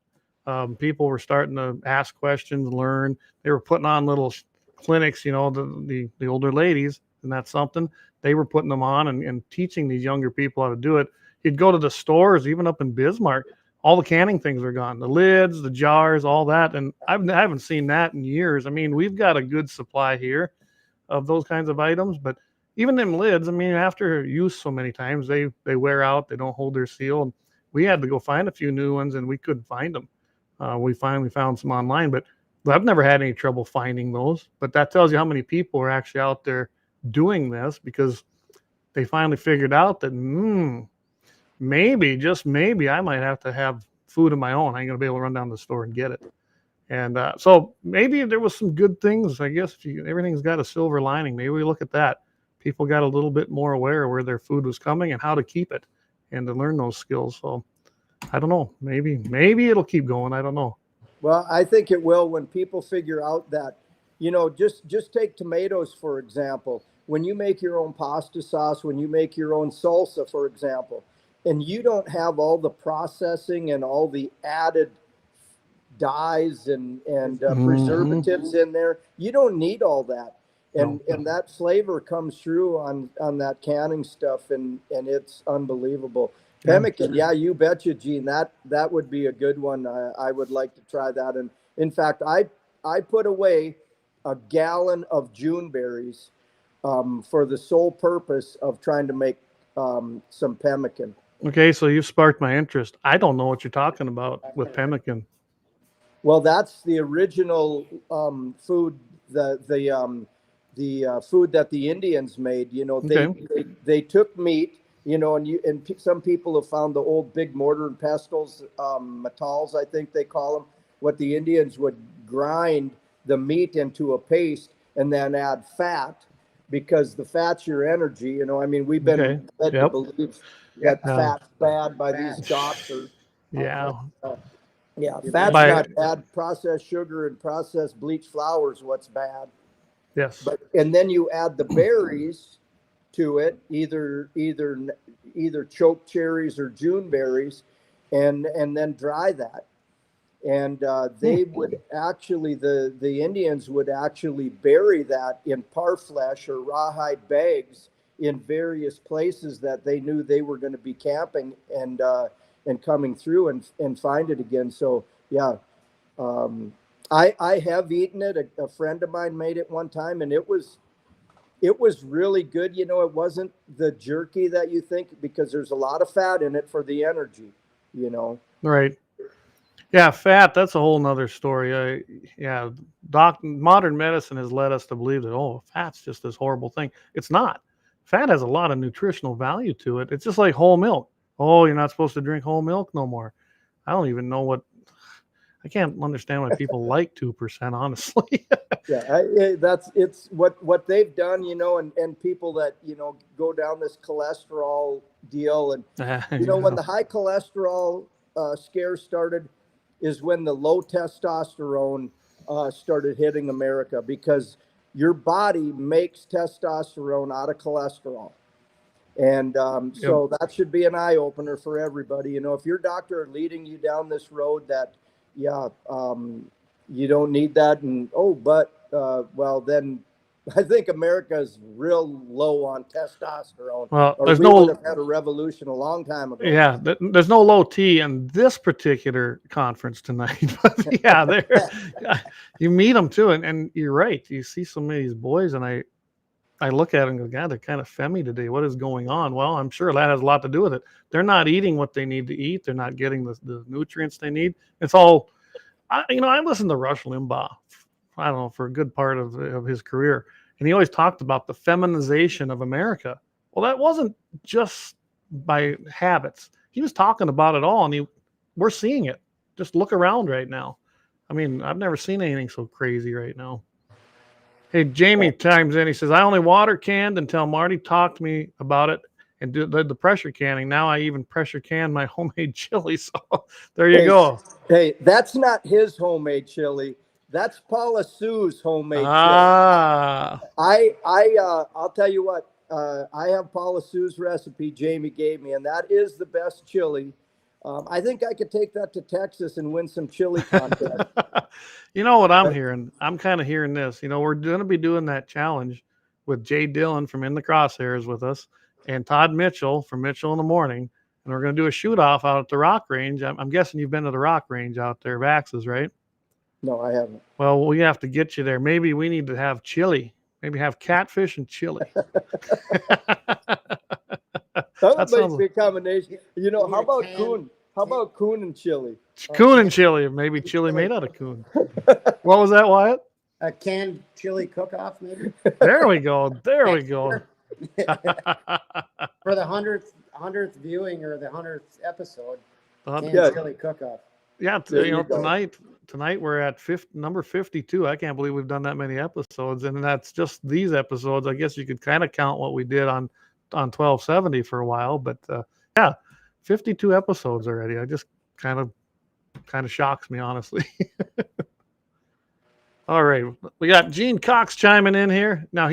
People were starting to ask questions, learn. They were putting on little clinics, the older ladies, and that's something. They were putting them on and teaching these younger people how to do it. You'd go to the stores, even up in Bismarck, all the canning things are gone. The lids, the jars, all that. And I haven't seen that in years. I mean, we've got a good supply here of those kinds of items, but even them lids, I mean, after use so many times, they wear out, they don't hold their seal. And we had to go find a few new ones, and we couldn't find them. We finally found some online, but I've never had any trouble finding those. But that tells you how many people are actually out there doing this, because they finally figured out that maybe, just maybe, I might have to have food of my own. I ain't gonna be able to run down to the store and get it. And so maybe there was some good things. I guess everything's got a silver lining. Maybe we look at that. People got a little bit more aware of where their food was coming and how to keep it, and to learn those skills. So I don't know. Maybe it'll keep going. I don't know. Well, I think it will when people figure out that, just take tomatoes, for example. When you make your own pasta sauce, when you make your own salsa, for example, and you don't have all the processing and all the added dyes and preservatives in there, you don't need all that. And that flavor comes through on that canning stuff, and it's unbelievable. Pemmican, yeah, you betcha, Gene. That would be a good one. I would like to try that. And in fact, I put away a gallon of June berries for the sole purpose of trying to make some pemmican. Okay, so you've sparked my interest. I don't know what you're talking about with pemmican. Well, that's the original food, the food that the Indians made. You know, they took meat. You know, and some people have found the old big mortar and pestles, matals, I think they call them. What the Indians would grind the meat into a paste and then add fat, because the fat's your energy. You know, I mean, we've been led to believe that fat's bad by these doctors. Yeah. Yeah, fat's not bad. Processed sugar and processed bleached flour is what's bad. Yes. And then you add the berries to it, either choke cherries or June berries, and then dry that. And they would actually, the Indians would actually bury that in parfleche or rawhide bags in various places that they knew they were going to be camping and coming through and find it again. So yeah, I have eaten it. A friend of mine made it one time, and it was really good. You know, it wasn't the jerky that you think, because there's a lot of fat in it for the energy, you know. Right. Yeah, fat, that's a whole nother story. Modern medicine has led us to believe that, oh, fat's just this horrible thing. It's not. Fat has a lot of nutritional value to it. It's just like whole milk. Oh, you're not supposed to drink whole milk no more. I don't even know I can't understand why people like 2%, honestly. Yeah, it's what they've done, you know, and people that, you know, go down this cholesterol deal. And, you know, when the high cholesterol scare started is when the low testosterone started hitting America, because your body makes testosterone out of cholesterol. And so that should be an eye opener for everybody. You know, if your doctor are leading you down this road that, you don't need that, and well, then I think America is real low on testosterone. Well, we would have had a revolution a long time ago. Yeah, there's no low T in this particular conference tonight. But yeah, you meet them too, and you're right. You see some of these boys, and I look at them and go, God, they're kind of femmy today. What is going on? Well, I'm sure that has a lot to do with it. They're not eating what they need to eat. They're not getting the nutrients they need. It's all, I listened to Rush Limbaugh, I don't know, for a good part of his career. And he always talked about the feminization of America. Well, that wasn't just by habits. He was talking about it all, and we're seeing it. Just look around right now. I mean, I've never seen anything so crazy right now. Hey, Jamie chimes in. He says, I only water canned until Marty talked to me about it and did the pressure canning. Now I even pressure can my homemade chili. So there you go. Hey, that's not his homemade chili. That's Paula Sue's homemade chili. I'll tell you what, I have Paula Sue's recipe Jamie gave me, and that is the best chili. I think I could take that to Texas and win some chili contest. You know what I'm hearing? I'm kind of hearing this. You know, we're going to be doing that challenge with Jay Dillon from In the Crosshairs with us, and Todd Mitchell from Mitchell in the Morning. And we're going to do a shoot-off out at the Rock Range. I'm guessing you've been to the Rock Range out there, Vax's, right? No, I haven't. Well, we have to get you there. Maybe we need to have chili. Maybe have catfish and chili. That makes me a combination. You know, how about coon? How about coon and chili? Coon and chili. Maybe chili made out of coon. What was that, Wyatt? A canned chili cook-off, maybe? There we go. There we go. For the 100th viewing or the 100th episode, canned chili cook-off. Yeah, tonight we're at number 52. I can't believe we've done that many episodes, and that's just these episodes. I guess you could kind of count what we did on 1270 for a while, but 52 episodes already. I just kind of shocks me, honestly. All right, we got Gene Cox chiming in here. Now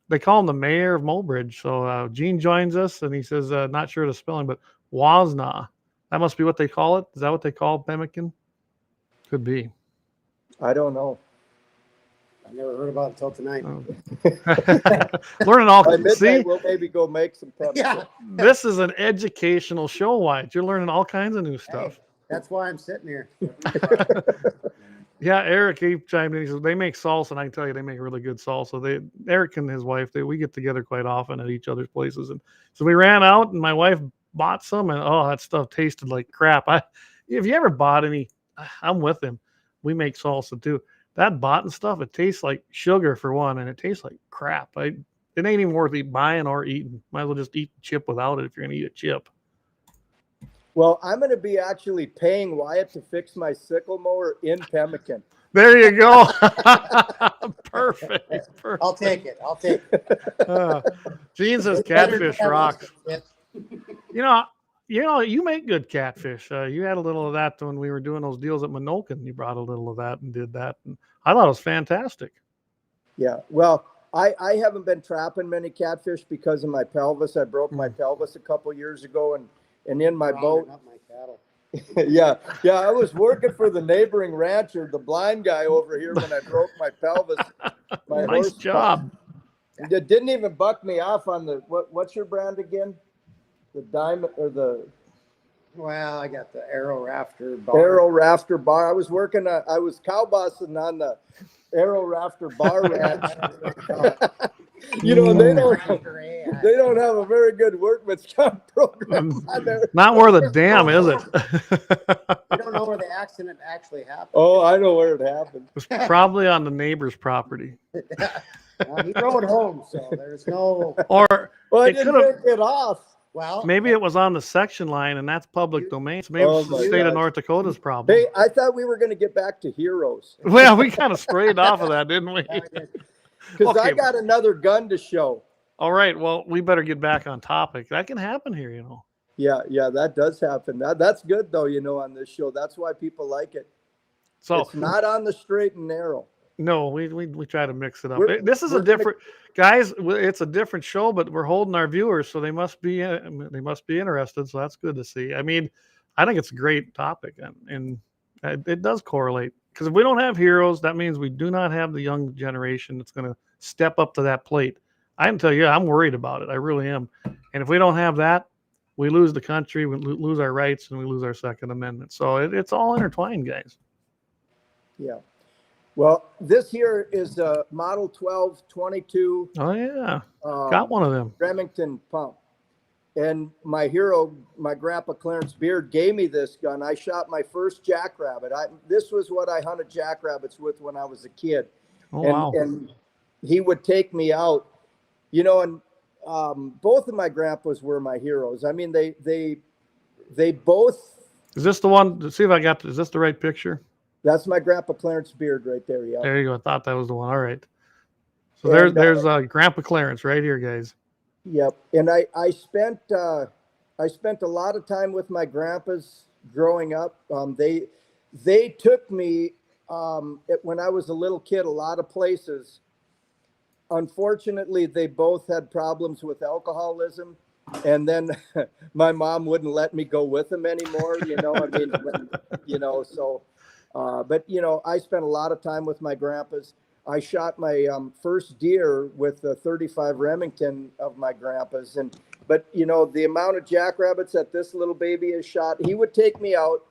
they call him the mayor of Mulbridge. So Gene joins us, and he says, not sure of the spelling, but Wasna. That must be what they call it. Is that what they call pemmican? Could be. I don't know. I never heard about it until tonight. Learning all. By midnight, See, we'll maybe go make some peppercorn. Yeah, this is an educational show, Wyatt. You're learning all kinds of new stuff. hey, that's why I'm sitting here. Yeah, Eric, he chimed in. He says they make salsa, and I can tell you they make really good salsa. Eric and his wife, we get together quite often at each other's places, and so we ran out, and my wife bought some, and oh, that stuff tasted like crap. If you ever bought any, I'm with him. We make salsa too. That bought stuff, it tastes like sugar for one, and it tastes like crap. It ain't even worth buying or eating. Might as well just eat the chip without it if you're gonna eat a chip. Well, I'm going to be actually paying Wyatt to fix my sickle mower in Pemmican. There you go. Perfect. Perfect. I'll take it. I'll take it. Gene says catfish rocks. You make good catfish. You had a little of that when we were doing those deals at Minokan. You brought a little of that and did that. And I thought it was fantastic. Yeah. Well, I haven't been trapping many catfish because of my pelvis. I broke my pelvis a couple years ago, and in my boat. Not my cattle. Yeah. I was working for the neighboring rancher, the blind guy over here, when I broke my pelvis. Nice job. It didn't even buck me off on the what's your brand again? The diamond or the Well, I got the Arrow Rafter bar. Arrow Rafter bar. I was cow bossing on the Arrow Rafter bar ranch. And they don't have a very good workman's comp program on there. Not worth a damn, is it? You don't know where the accident actually happened. Oh, I know where it happened. It was probably on the neighbor's property. He rode home, so there's no. Or Well, I it didn't could've- take it off. Well, maybe it was on the section line, and that's public domain. So maybe Oh it's the my state of gosh. North Dakota's problem. Hey, I thought we were going to get back to heroes Well, we kind of strayed off of that, didn't we? because I Okay. got another gun to show. All right. Well, we better get back on topic. That can happen here, Yeah, that does happen. That's good though, on this show. That's why people like it. So It's not on the straight and narrow. no, we try to mix it up. We're- This is a we're gonna- different, guys. It's a different show, but we're holding our viewers, so they must be interested. So that's good to see. I mean, I think it's a great topic, and it does correlate because if we don't have heroes, that means we do not have the young generation that's going to step up to that plate. I can tell you, I'm worried about it. I really am. And if we don't have that, we lose the country, we lose our rights, and we lose our Second Amendment. So it's all intertwined, guys. Yeah. Well, this here is a Model 1222 Oh yeah, got one of them. Remington pump. And my hero, my grandpa Clarence Beard, gave me this gun. I shot my first jackrabbit. This was what I hunted jackrabbits with when I was a kid. Oh wow. And he would take me out, and both of my grandpas were my heroes. I mean, they both. Is this the one? Let's see if I got. Is this the right picture? That's my grandpa Clarence Beard right there. Yeah. There you go. I thought that was the one. All right. So And, there's Grandpa Clarence right here, guys. Yep. And I spent a lot of time with my grandpas growing up. They took me when I was a little kid a lot of places. Unfortunately, they both had problems with alcoholism, and then my mom wouldn't let me go with them anymore. So. But I spent a lot of time with my grandpas. I shot my first deer with a 35 Remington of my grandpa's, but the amount of jackrabbits that this little baby has shot, he would take me out,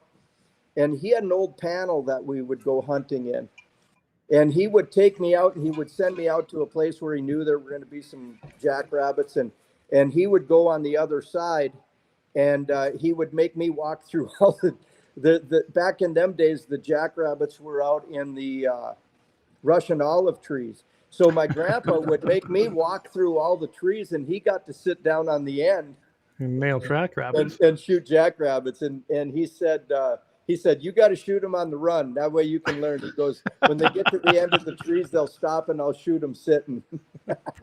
and he had an old panel that we would go hunting in, and he would take me out, and he would send me out to a place where he knew there were going to be some jackrabbits, and he would go on the other side, and he would make me walk through all the back in them days, the jackrabbits were out in the Russian olive trees. So my grandpa would make me walk through all the trees, and he got to sit down on the end And male track rabbits. and shoot jackrabbits. And he said, you got to shoot them on the run. That way you can learn. He goes, when they get to the end of the trees, they'll stop and I'll shoot them sitting.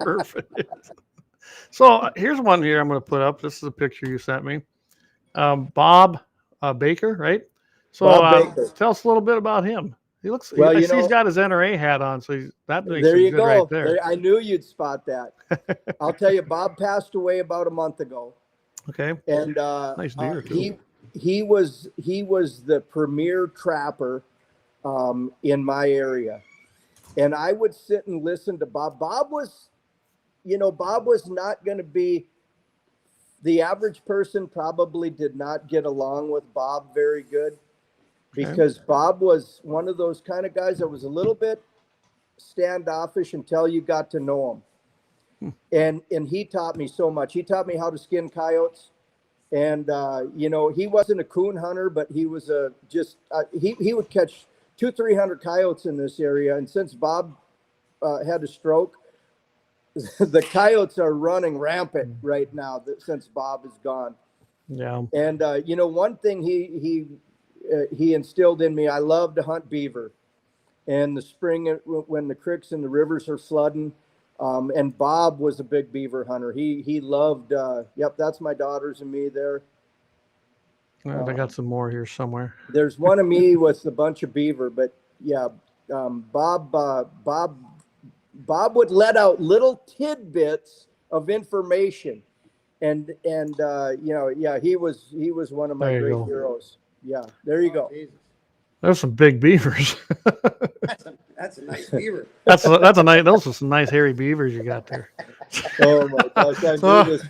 Perfect. So here's one here I'm going to put up. This is a picture you sent me. Bob Baker, right? So Bob Baker. Tell us a little bit about him. He looks. Well, I see he's got his NRA hat on, so that makes There him you good go. right there. I knew you'd spot that. I'll tell you, Bob passed away about a month ago. Okay. And Nice deer, too. he was the premier trapper in my area. And I would sit and listen to Bob. Bob was not going to be, the average person probably did not get along with Bob very good, because Bob was one of those kind of guys that was a little bit standoffish until you got to know him. And he taught me so much. He taught me how to skin coyotes. And, he wasn't a coon hunter, but he was he would catch 200-300 coyotes in this area. And since Bob had a stroke, the coyotes are running rampant right now since Bob is gone. Yeah. And, one thing he instilled in me, I love to hunt beaver. And the spring, when the creeks and the rivers are flooding, and Bob was a big beaver hunter. He loved, that's my daughters and me there. I got some more here somewhere. There's one of me with a bunch of beaver, but yeah, Bob would let out little tidbits of information, and he was one of my great heroes. Yeah, there you go. Jesus. There's some big beavers. That's a nice beaver. That's a nice. Those are some nice hairy beavers you got there. Oh my gosh! I knew this.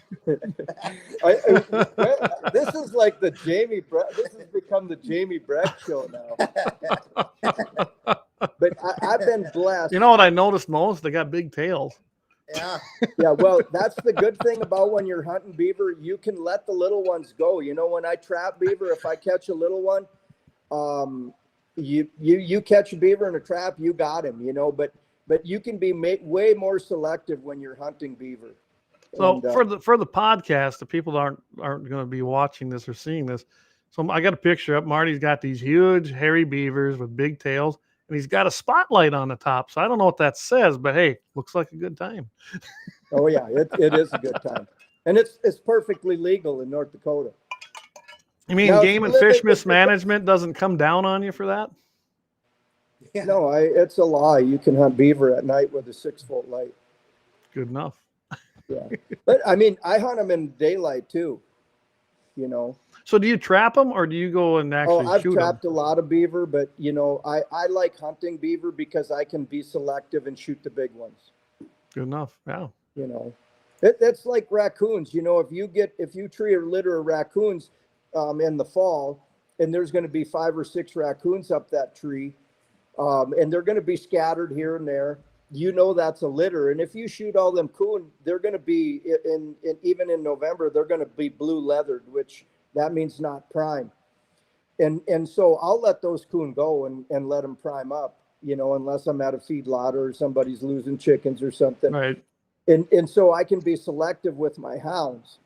This is like the Jamie Brett. This has become the Jamie Brett show now. But I've been blessed. You know what I noticed most? They got big tails. Yeah. Yeah. Well, that's the good thing about when you're hunting beaver. You can let the little ones go. When I trap beaver, if I catch a little one, you catch a beaver in a trap, you got him. But you can be way more selective when you're hunting beaver. So for the podcast, the people aren't going to be watching this or seeing this. So I got a picture up. Marty's got these huge hairy beavers with big tails, and he's got a spotlight on the top. So I don't know what that says, but hey, looks like a good time. Oh yeah, it is a good time, and it's perfectly legal in North Dakota. You mean Game and Fish Mismanagement doesn't come down on you for that? Yeah. No, it's a lie. You can hunt beaver at night with a 6-foot light. Good enough. Yeah, but I mean, I hunt them in daylight too. So do you trap them, or do you go and actually I've shoot trapped them? a lot of beaver, but I like hunting beaver because I can be selective and shoot the big ones. Good enough. Yeah. It's like raccoons. If you tree a litter of raccoons in the fall, and there's going to be 5 or 6 raccoons up that tree, and they're going to be scattered here and there. That's a litter, and if you shoot all them coon, they're going to be even in November, they're going to be blue leathered, which that means not prime. And so I'll let those coon go and let them prime up, unless I'm at a feedlot or somebody's losing chickens or something. Right. And so I can be selective with my hounds.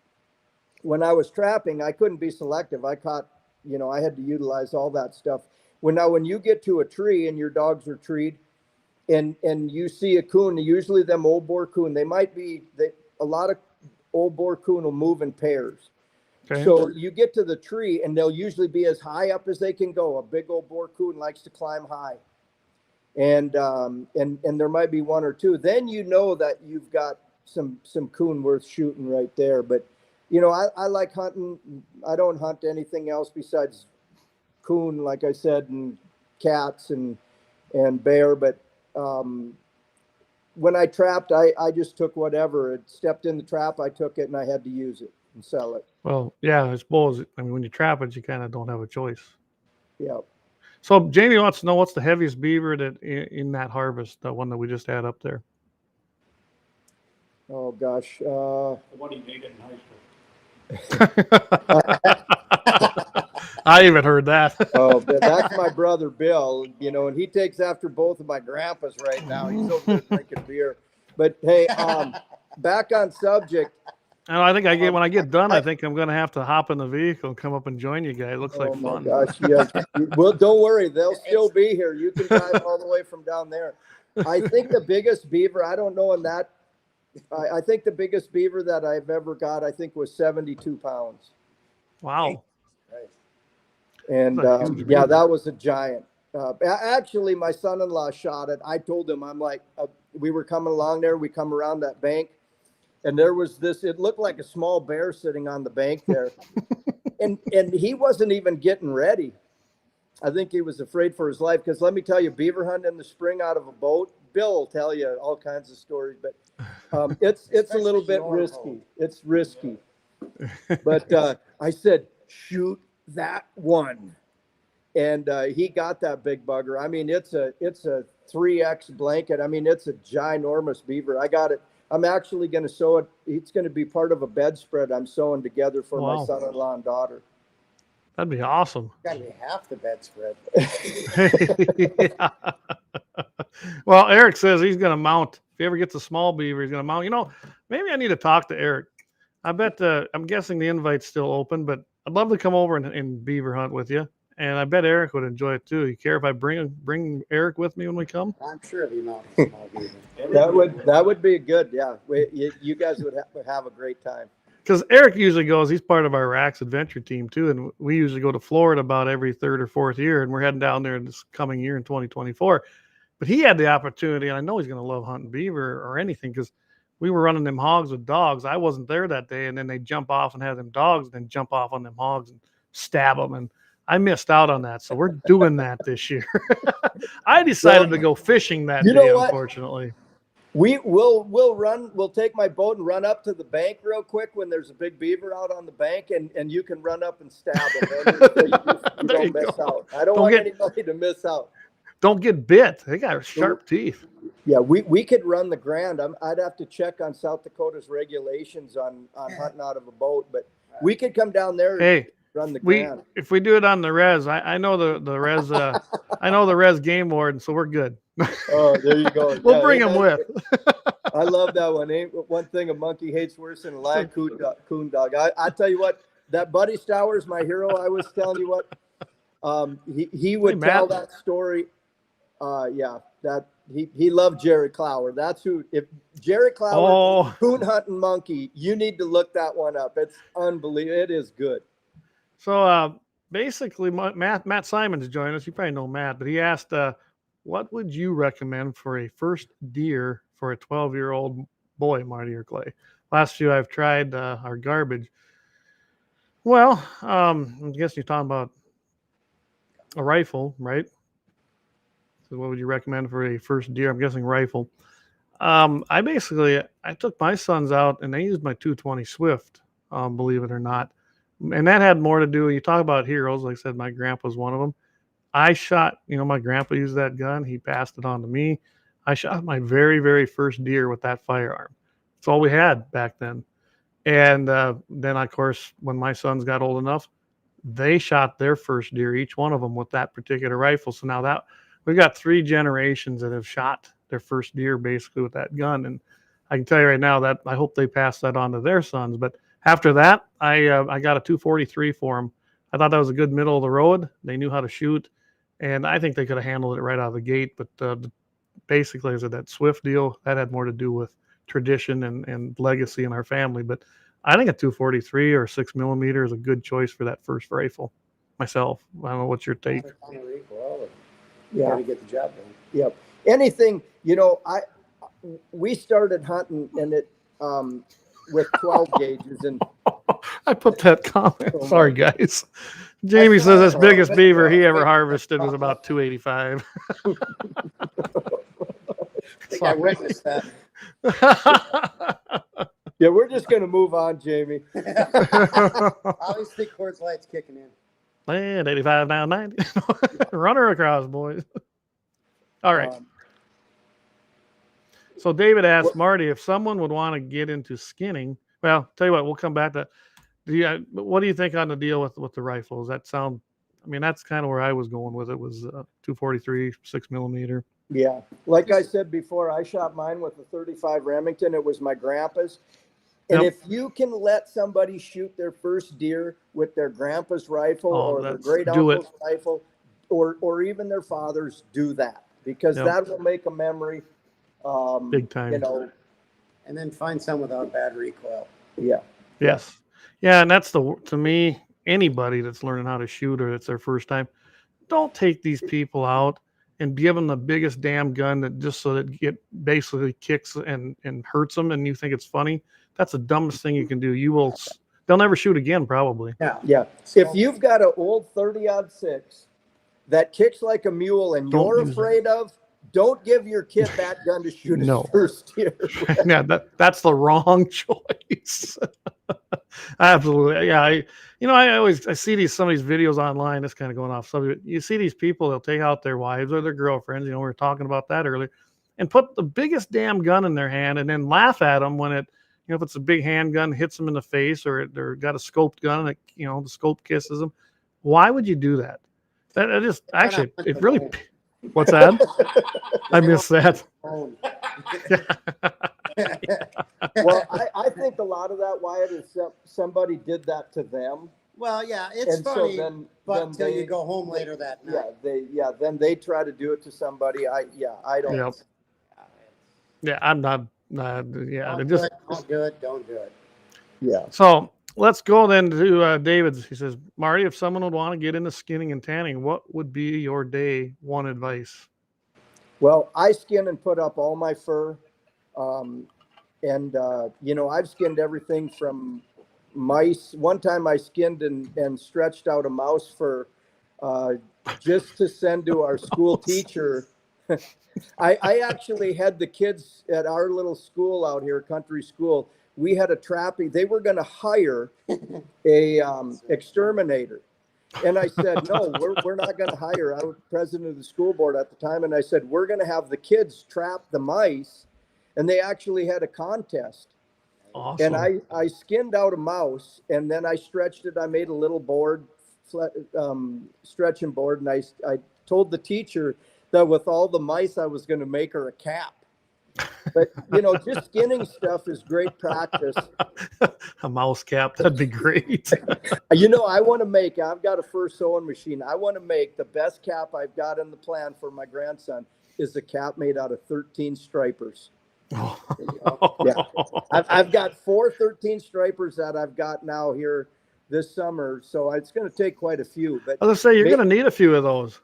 When I was trapping, I couldn't be selective. I caught, I had to utilize all that stuff. When you get to a tree and your dogs are treed, and you see a coon, usually them old boar coon, a lot of old boar coon will move in pairs. Okay. So you get to the tree and they'll usually be as high up as they can go. A big old boar coon likes to climb high. And there might be 1 or 2. Then that you've got some coon worth shooting right there. But I like hunting. I don't hunt anything else besides coon, like I said, and cats and bear. But when I trapped, I just took whatever. It stepped in the trap, I took it, and I had to use it and sell it. Well, yeah, I suppose. I mean, when you trap it, you kind of don't have a choice. Yeah. So Jamie wants to know what's the heaviest beaver that in that harvest, the one that we just had up there. Oh gosh. What he made it in high school. I even heard that. Oh, that's my brother Bill, and he takes after both of my grandpas right now. He's over there drinking beer. But hey, back on subject. And I think when I get done, I think I'm going to have to hop in the vehicle and come up and join you guys. It looks like fun. Gosh, yeah. Well, don't worry. They'll still be here. You can drive all the way from down there. I think the biggest beaver, I don't know I think the biggest beaver that I've ever got, I think was 72 pounds. Wow. And that was a giant. Actually, my son-in-law shot it. I told him, I'm like, we were coming along there. We come around that bank, and there was it looked like a small bear sitting on the bank there. and he wasn't even getting ready. I think he was afraid for his life, because let me tell you, beaver hunting in the spring out of a boat, Bill will tell you all kinds of stories, but it's a little bit risky. It's risky. But I said, shoot that one. And he got that big bugger. I mean, it's a 3X blanket. I mean, it's a ginormous beaver. I got it. I'm actually going to sew it. It's going to be part of a bedspread I'm sewing together for my son-in-law and daughter. That'd be awesome. Got to be half the bedspread. Yeah. Well, Eric says he's going to mount. If he ever gets a small beaver, he's going to mount. You know, maybe I need to talk to Eric. I bet I'm guessing the invite's still open, but I'd love to come over and beaver hunt with you. And I bet Eric would enjoy it too. You care if I bring Eric with me when we come? I'm sure the amount of small beaver. That would be good. Yeah, you guys would have a great time. Because Eric usually goes. He's part of our Rax Adventure team too, and we usually go to Florida about every third or fourth year, and we're heading down there this coming year in 2024. But he had the opportunity, and I know he's going to love hunting beaver or anything because we were running them hogs with dogs. I wasn't there that day, and then they jump off and have them dogs, and then jump off on them hogs and stab them. And I missed out on that, so we're doing that this year. I decided to go fishing that day, unfortunately. We'll take my boat and run up to the bank real quick when there's a big beaver out on the bank, and you can run up and stab him. You don't miss out. I don't want anybody to miss out. Don't get bit. They got sharp teeth. Yeah, we could run the Grand. I'd have to check on South Dakota's regulations on hunting out of a boat, but we could come down there and run the Grand. If we do it on the res, I know the res. I know the res game warden, so we're good. Oh, there you go. We'll bring him with. I love that one. Ain't one thing a monkey hates worse than a live coon dog. I tell you what, that Buddy Stowers, my hero, I was telling you what, he would tell that story. He loved Jerry Clower. That's who. If Jerry Clower, coon hunting monkey, you need to look that one up. It's unbelievable. It is good. So basically, Matt Simons joined us. You probably know Matt, but he asked, what would you recommend for a first deer for a 12-year-old boy, Marty or Clay? Last few I've tried are garbage. Well, I guess you're talking about a rifle, right? So what would you recommend for a first deer? I'm guessing rifle. I took my sons out and they used my 220 Swift, believe it or not. And that had more to do. You talk about heroes. Like I said, my grandpa's one of them. I shot, my grandpa used that gun. He passed it on to me. I shot my very, very first deer with that firearm. That's all we had back then. And then, of course, when my sons got old enough, they shot their first deer, each one of them with that particular rifle. So now we've got 3 generations that have shot their first deer basically with that gun. And I can tell you right now that I hope they pass that on to their sons. But after that, I got a 243 for them. I thought that was a good middle of the road. They knew how to shoot. And I think they could have handled it right out of the gate. But basically, as that Swift deal, that had more to do with tradition and legacy in our family. But I think a 243 or 6mm is a good choice for that first rifle myself. I don't know. What's your take? Yeah, to get the job done. Yep. Anything, we started hunting and it with 12 gauges and I put that comment. Sorry, guys. Jamie says his biggest beaver he ever harvested was about 285. I think I witnessed that. Yeah, we're just going to move on, Jamie. I always think Coors Light's kicking in. And 85 now 90. Runner across, boys. All right. So David asked Marty if someone would want to get into skinning. Well, tell you what, we'll come back to. What do you think on the deal with the rifle? Does that sound? I mean, that's kind of where I was going with it. Was 243 6mm. Yeah, like I said before, I shot mine with a 35 Remington. It was my grandpa's. And if you can let somebody shoot their first deer with their grandpa's rifle or their great uncle's rifle, or even their father's, do that because that will make a memory. Big time. And then find some without bad recoil. Yeah. Yes. Yeah, and that's to me, anybody that's learning how to shoot or it's their first time, don't take these people out and give them the biggest damn gun that just so that it basically kicks and hurts them and you think it's funny. That's the dumbest thing you can do. They'll never shoot again, probably. Yeah. If you've got an old 30-06 that kicks like a mule and you're afraid of, don't give your kid that gun to shoot his No. first deer. Yeah, that's the wrong choice. Absolutely. Yeah. I see some of these videos online. It's kind of going off subject. You see these people, they'll take out their wives or their girlfriends. We were talking about that earlier, and put the biggest damn gun in their hand and then laugh at them when it, if it's a big handgun, hits them in the face, or they're got a scoped gun and the scope kisses them. Well, would you do that? That just actually, it really. What's that? I missed that. Well, I think a lot of that, Wyatt, is that somebody did that to them. Well, yeah, it's And funny, so then until you they go home later that night. then they try to do it to somebody. I don't. Yep. Yeah, I'm not. Don't just do it. Don't do it. Yeah. so. Let's go then to David's. He says, Marty, if someone would want to get into skinning and tanning, what would be your day one advice? Well, I skin and put up all my fur. I've skinned everything from mice. One time I skinned and stretched out a mouse fur just to send to our school teacher. I actually had the kids at our little school out here, country school. We had a trapping. They were going to hire a exterminator. And I said, no, we're not going to hire. I was president of the school board at the time. And I said, we're going to have the kids trap the mice. And they actually had a contest. Awesome. And I skinned out a mouse, and then I stretched it. I made a little board, stretching board. And I told the teacher that with all the mice, I was going to make her a cap. But, just skinning stuff is great practice. A mouse cap, that'd be great. I want to make, I've got a fur sewing machine. I want to make the best cap I've got in the plan for my grandson is a cap made out of 13 stripers. Yeah. I've got 4 13 stripers that I've got now here this summer. So it's going to take quite a few. But I was going to say, you're going to need a few of those.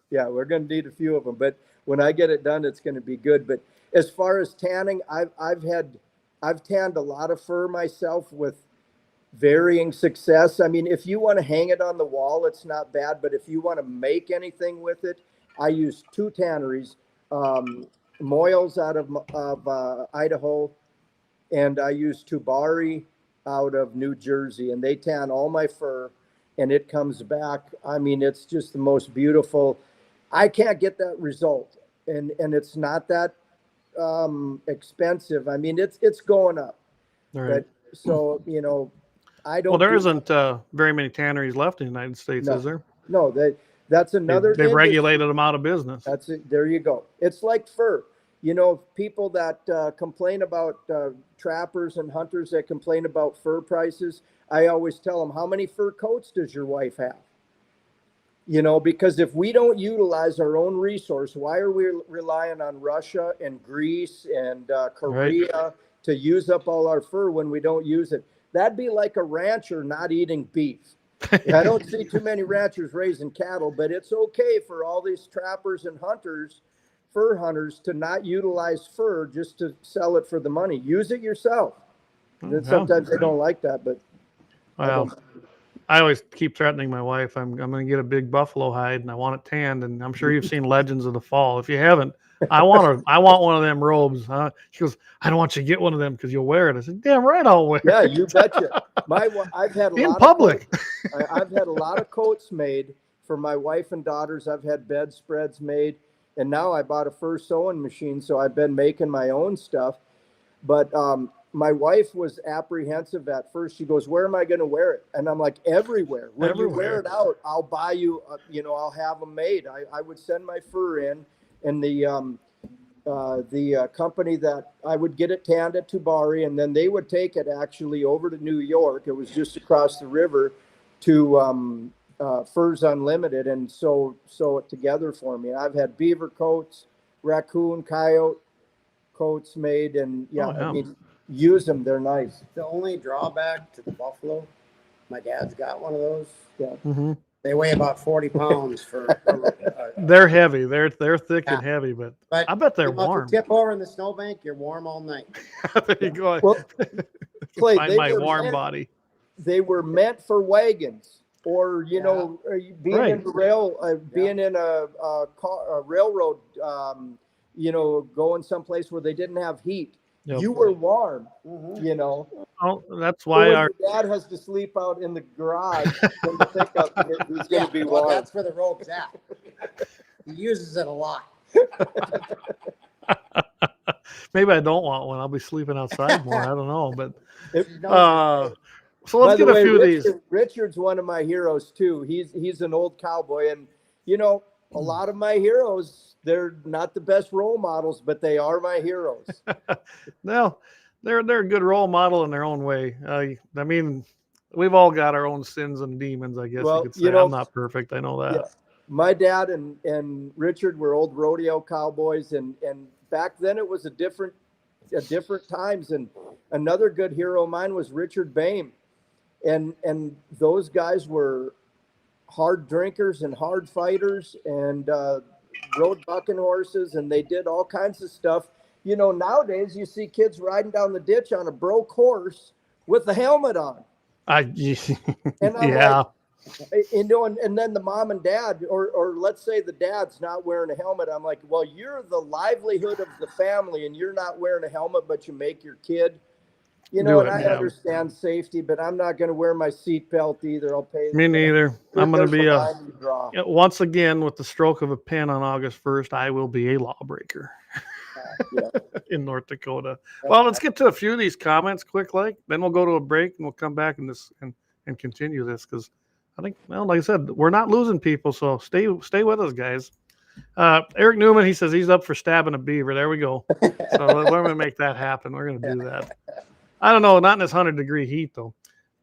Yeah, we're going to need a few of them. But when I get it done, it's going to be good. But as far as tanning, I've tanned a lot of fur myself with varying success. I mean, if you want to hang it on the wall, it's not bad. But if you want to make anything with it, I use 2 tanneries, Moyles out of Idaho, and I use Tubari out of New Jersey, and they tan all my fur, and it comes back. I mean, it's just the most beautiful. I can't get that result, and it's not that expensive. I mean, it's going up. All right. But so I don't. Well, there isn't very many tanneries left in the United States, is there? No, that's another. They've regulated them out of business. That's it. There you go. It's like fur. People that complain about trappers and hunters that complain about fur prices. I always tell them, how many fur coats does your wife have? Because if we don't utilize our own resource, why are we relying on Russia and Greece and Korea to use up all our fur when we don't use it? That'd be like a rancher not eating beef. I don't see too many ranchers raising cattle, but it's okay for all these trappers and hunters, fur hunters, to not utilize fur just to sell it for the money. Use it yourself. Sometimes they don't like that, but I always keep threatening my wife. I'm going to get a big buffalo hide and I want it tanned. And I'm sure you've seen Legends of the Fall. If you haven't, I want one of them robes. She goes, I don't want you to get one of them because you'll wear it. I said, damn right, I'll wear it. Yeah, you betcha. I've had in public. I've had a lot of coats made for my wife and daughters. I've had bedspreads made, and now I bought a fur sewing machine, so I've been making my own stuff. But my wife was apprehensive at first. She goes, where am I going to wear it? And I'm like, everywhere. When you wear it out, I'll buy you, I'll have them made. I would send my fur in, and the company that I would get it tanned at Tubari, and then they would take it actually over to New York. It was just across the river to Furs Unlimited, and sew it together for me. And I've had beaver coats, raccoon, coyote coats made, and I mean, use them. They're nice. The only drawback to the buffalo, my dad's got one of those. Yeah. Mm-hmm. They weigh about 40 pounds they're heavy. They're thick and heavy, but I bet they're warm. If you tip over in the snowbank, you're warm all night. There you go. Well, Clay, find my warm body. They were meant for wagons, or being in the rail, being in a railroad going someplace where they didn't have heat. Yep. You were warm, Oh, that's why when our your dad has to sleep out in the garage in the pickup, he's going to be well, warm. that's where the rope's at. He uses it a lot. maybe I don't want one. I'll be sleeping outside more. I don't know, but He knows so By let's the get a way, few of these. Richard's one of my heroes too. He's an old cowboy, and a lot of my heroes, they're not the best role models, but they are my heroes. No, they're a good role model in their own way. I mean, we've all got our own sins and demons, I guess Well, you could say. I'm not perfect. I know that. Yeah. My dad and Richard were old rodeo cowboys, and back then it was a different times. And another good hero of mine was Richard Bame, and those guys were hard drinkers and hard fighters, and rode bucking horses, and they did all kinds of stuff. Nowadays you see kids riding down the ditch on a broke horse with the helmet on. And I'm Yeah. and then the mom and dad, or let's say the dad's not wearing a helmet. I'm like, well, you're the livelihood of the family, and you're not wearing a helmet, but you make your kid. I understand safety, but I'm not going to wear my seatbelt either. I'll pay. Me neither. I'm going to be draw. once again, with the stroke of a pen on August 1st, I will be a lawbreaker in North Dakota. Well, let's get to a few of these comments quick, then we'll go to a break and we'll come back and continue this, because I think, well, like I said, we're not losing people, so stay with us, guys. Eric Newman, he says he's up for stabbing a beaver. There we go. So we're going to make that happen. We're going to do that. I don't know, not in this 100-degree heat, though.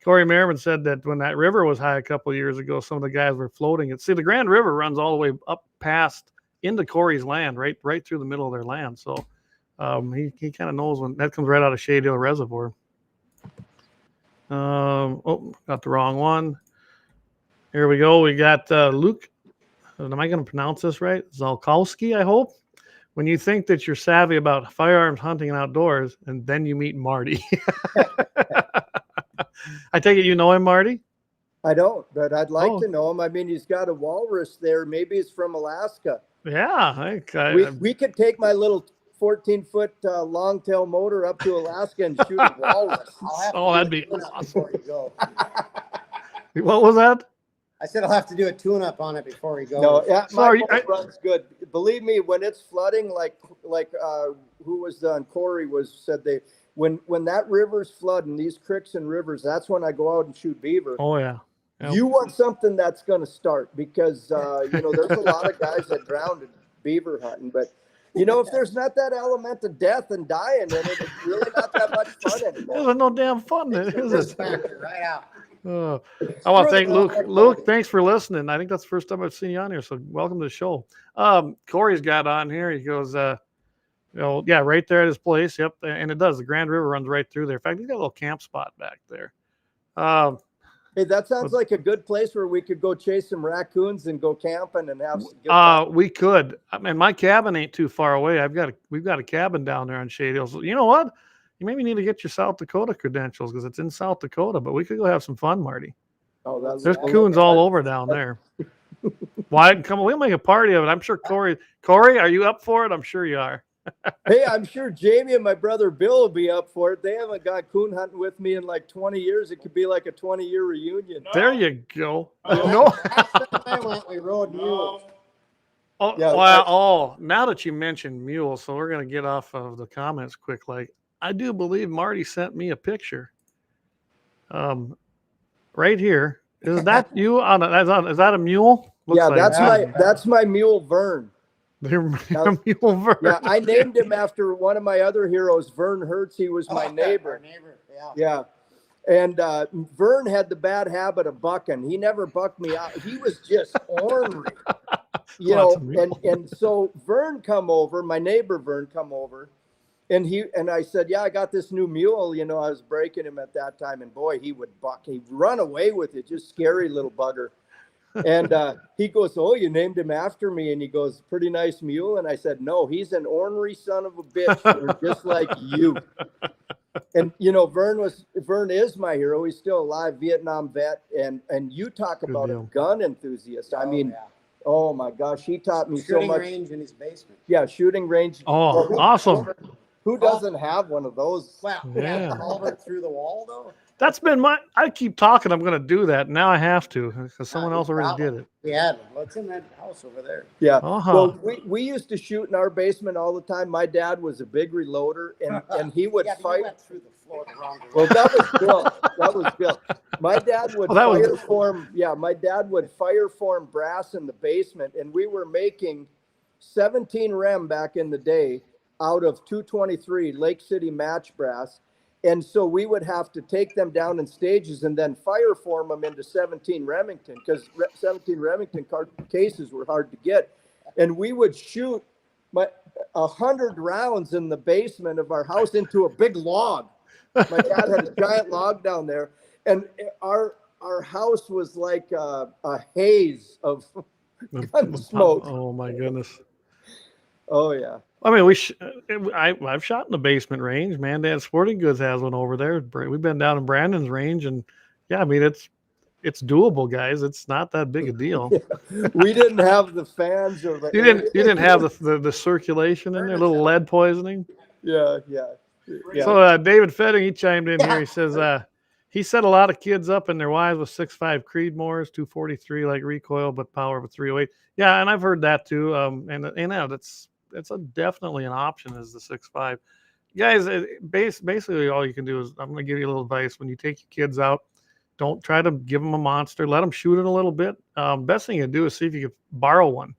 Corey Merriman said that when that river was high a couple of years ago, some of the guys were floating it. See, the Grand River runs all the way up past into Corey's land, right through the middle of their land. So he kind of knows when that comes right out of Shade Hill Reservoir. Got the wrong one. Here we go. We got Luke. Am I going to pronounce this right? Zalkowski, I hope. When you think that you're savvy about firearms, hunting, and outdoors, and then you meet Marty. I take it you know him, Marty? I don't, but I'd like to know him. I mean, he's got a walrus there. Maybe he's from Alaska. Yeah. We could take my little 14-foot long-tail motor up to Alaska and shoot a walrus. That'd be awesome. What was that? I said I'll have to do a tune-up on it before he goes. No, yeah, my boat runs good. Believe me, when it's flooding, like who was on Corey said when that river's flooding, these creeks and rivers, that's when I go out and shoot beaver. Oh yeah. Yep. You want something that's going to start, because there's a lot of guys that drowned in beaver hunting, but if there's not that element of death and dying in it, it's really not that much fun anymore. There's no damn fun, is it? Right out. I want to thank Luke. Luke, thanks for listening. I think that's the first time I've seen you on here, so welcome to the show. Corey's got on here. He goes, yeah, right there at his place. Yep, and it does. The Grand River runs right through there. In fact, he's got a little camp spot back there. Hey, that sounds like a good place where we could go chase some raccoons and go camping and have some good time. We could. I mean, my cabin ain't too far away. We've got a cabin down there on Shade Hill. So you know what? You maybe need to get your South Dakota credentials, because it's in South Dakota, but we could go have some fun, Marty. There's coons all over down there. Why? Come on, we'll make a party of it. I'm sure Corey, are you up for it? I'm sure you are. Hey, I'm sure Jamie and my brother Bill will be up for it. They haven't gone coon hunting with me in like 20 years. It could be like a 20-year reunion. No. There you go. No. Last time I went, we rode mules. Oh, yeah, well, now that you mentioned mules, so we're going to get off of the comments quick. I do believe Marty sent me a picture. Right here. Is that you on is that a mule? Looks that's my mule Vern. Mule Vern. Yeah, I named him after one of my other heroes, Vern Hertz. He was my neighbor. Yeah. And Vern had the bad habit of bucking. He never bucked me out. He was just ornery. And so Vern come over, my neighbor Vern come over. And I said, yeah, I got this new mule. I was breaking him at that time. And boy, he would buck. He'd run away with it. Just scary little bugger. And he goes, oh, you named him after me. And he goes, pretty nice mule. And I said, no, he's an ornery son of a bitch, just like you. And, Vern is my hero. He's still alive, Vietnam vet. And you talk about a gun enthusiast. I mean, Oh my gosh, he taught me so Shooting much. range in his basement. Yeah, shooting range. Oh, Well, awesome. Who doesn't have one of those? Well, Yeah. yeah, culvert through the wall though. That's been I keep talking, I'm going to do that. Now I have to because someone else already did it. Yeah, what's in that house over there? Yeah. Uh-huh. Well, we used to shoot in our basement all the time. My dad was a big reloader, and he would Yeah, but you fight. went through the floor the wrong Well, direction. that was Bill. That was Bill. My dad would Well, that was- fire form. Yeah, my dad would fire form brass in the basement, and we were making 17 rem back in the day out of 223 Lake City match brass. And so we would have to take them down in stages and then fire form them into 17 Remington, because 17 Remington cases were hard to get. And we would shoot 100 rounds in the basement of our house into a big log. My dad had a giant log down there, and our house was like a haze of gun smoke. Oh my goodness. Oh yeah. I mean, I've shot in the basement range. Man, Dad Sporting Goods has one over there. We've been down in Brandon's range, and yeah, I mean it's doable, guys. It's not that big a deal. We didn't have the fans or the. You didn't have the circulation in there, little lead poisoning. Yeah. So David Fetting, he chimed in here. He says he set a lot of kids up and their wives with 6.5 Creedmoors, 243 like recoil, but power of a 308. Yeah, and I've heard that too. And that's definitely an option is the 6.5. Guys, basically all you can do is I'm going to give you a little advice. When you take your kids out, don't try to give them a monster. Let them shoot it a little bit. Best thing you do is see if you can borrow one.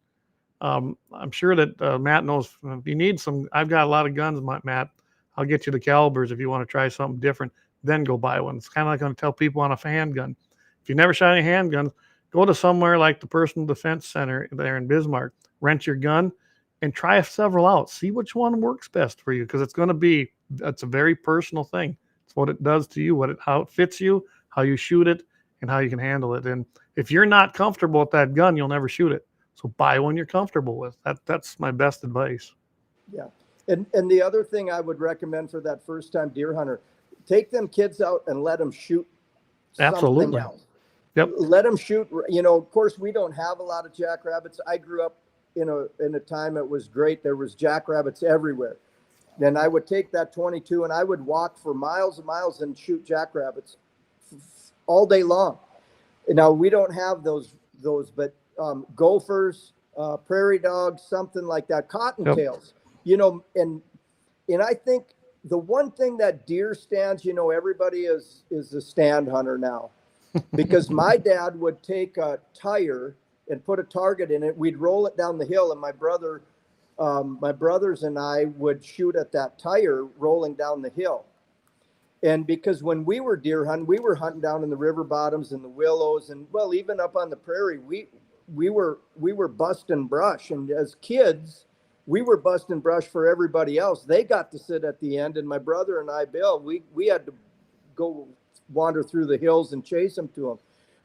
I'm sure that Matt knows if you need some. I've got a lot of guns, Matt. I'll get you the calibers if you want to try something different. Then go buy one. It's kind of like going to tell people on a handgun. If you never shot any handguns, go to somewhere like the Personal Defense Center there in Bismarck. Rent your gun and try several out. See which one works best for you, because it's a very personal thing. It's what it does to you, how it fits you, how you shoot it, and how you can handle it. And if you're not comfortable with that gun, you'll never shoot it. So buy one you're comfortable with. That's my best advice. Yeah. And the other thing I would recommend for that first time deer hunter, take them kids out and let them shoot Absolutely. something else. Yep. Let them shoot. Of course, we don't have a lot of jackrabbits. I grew up in a time it was great. There was jackrabbits everywhere. Then I would take that 22 and I would walk for miles and miles and shoot jackrabbits all day long. Now we don't have those, but gophers, prairie dogs, something like that, cottontails. And I think the one thing that deer stands, everybody is a stand hunter now, because my dad would take a tire and put a target in it. We'd roll it down the hill, and my brothers and I would shoot at that tire rolling down the hill. And because when we were deer hunting, we were hunting down in the river bottoms and the willows, and well, even up on the prairie, we were busting brush. And as kids, we were busting brush for everybody else. They got to sit at the end, and my brother and I, Bill, we had to go wander through the hills and chase them to them.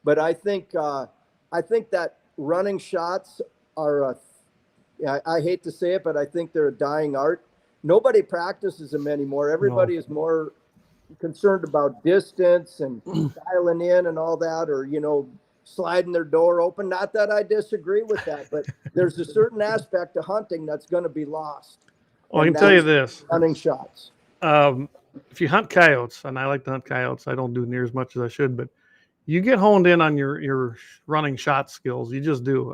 But I think that running shots are I hate to say it, but I think they're a dying art. Nobody practices them anymore. Everybody is more concerned about distance and dialing in and all that, or sliding their door open. Not that I disagree with that, but there's a certain aspect of hunting that's going to be lost. Well, I can tell you this. Hunting shots. If you hunt coyotes, and I like to hunt coyotes, I don't do near as much as I should, but you get honed in on your running shot skills. You just do.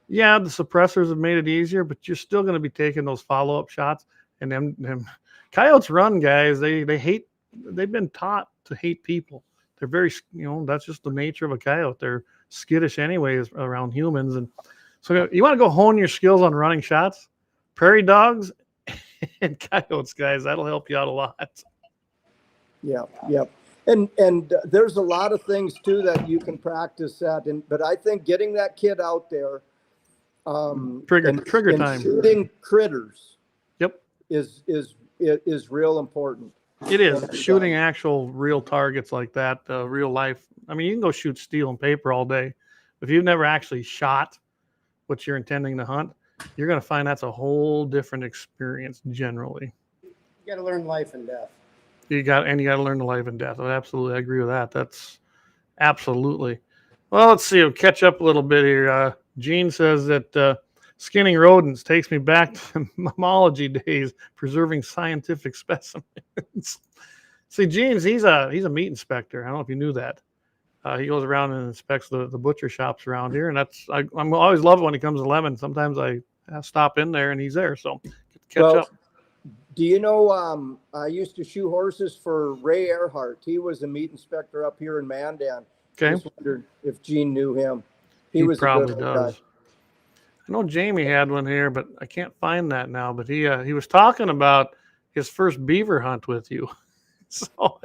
The suppressors have made it easier, but you're still going to be taking those follow-up shots. And them coyotes run, guys. They've been taught to hate people. They're very, that's just the nature of a coyote. They're skittish anyways around humans. And so you want to go hone your skills on running shots, prairie dogs and coyotes, guys. That'll help you out a lot. Yeah. And there's a lot of things too that you can practice at. But I think getting that kid out there, trigger time, shooting critters, yep, is real important. It is shooting actual real targets like that, real life. I mean, you can go shoot steel and paper all day. If you've never actually shot what you're intending to hunt, you're going to find that's a whole different experience generally. You got to learn life and death. You got to learn the life and death. Absolutely. I agree with that. That's absolutely. Well, let's see. We'll catch up a little bit here. Gene says that skinning rodents takes me back to mammalogy days, preserving scientific specimens. See, Gene's he's a meat inspector. I don't know if you knew that. He goes around and inspects the butcher shops around here, and I'm always love it when he comes to Lemon. Sometimes I stop in there and he's there, so catch up. Do you know, I used to shoe horses for Ray Earhart. He was a meat inspector up here in Mandan. Okay. Just wondered if Gene knew him. He was probably a good does. guy. I know Jamie had one here, but I can't find that now. But he was talking about his first beaver hunt with you. So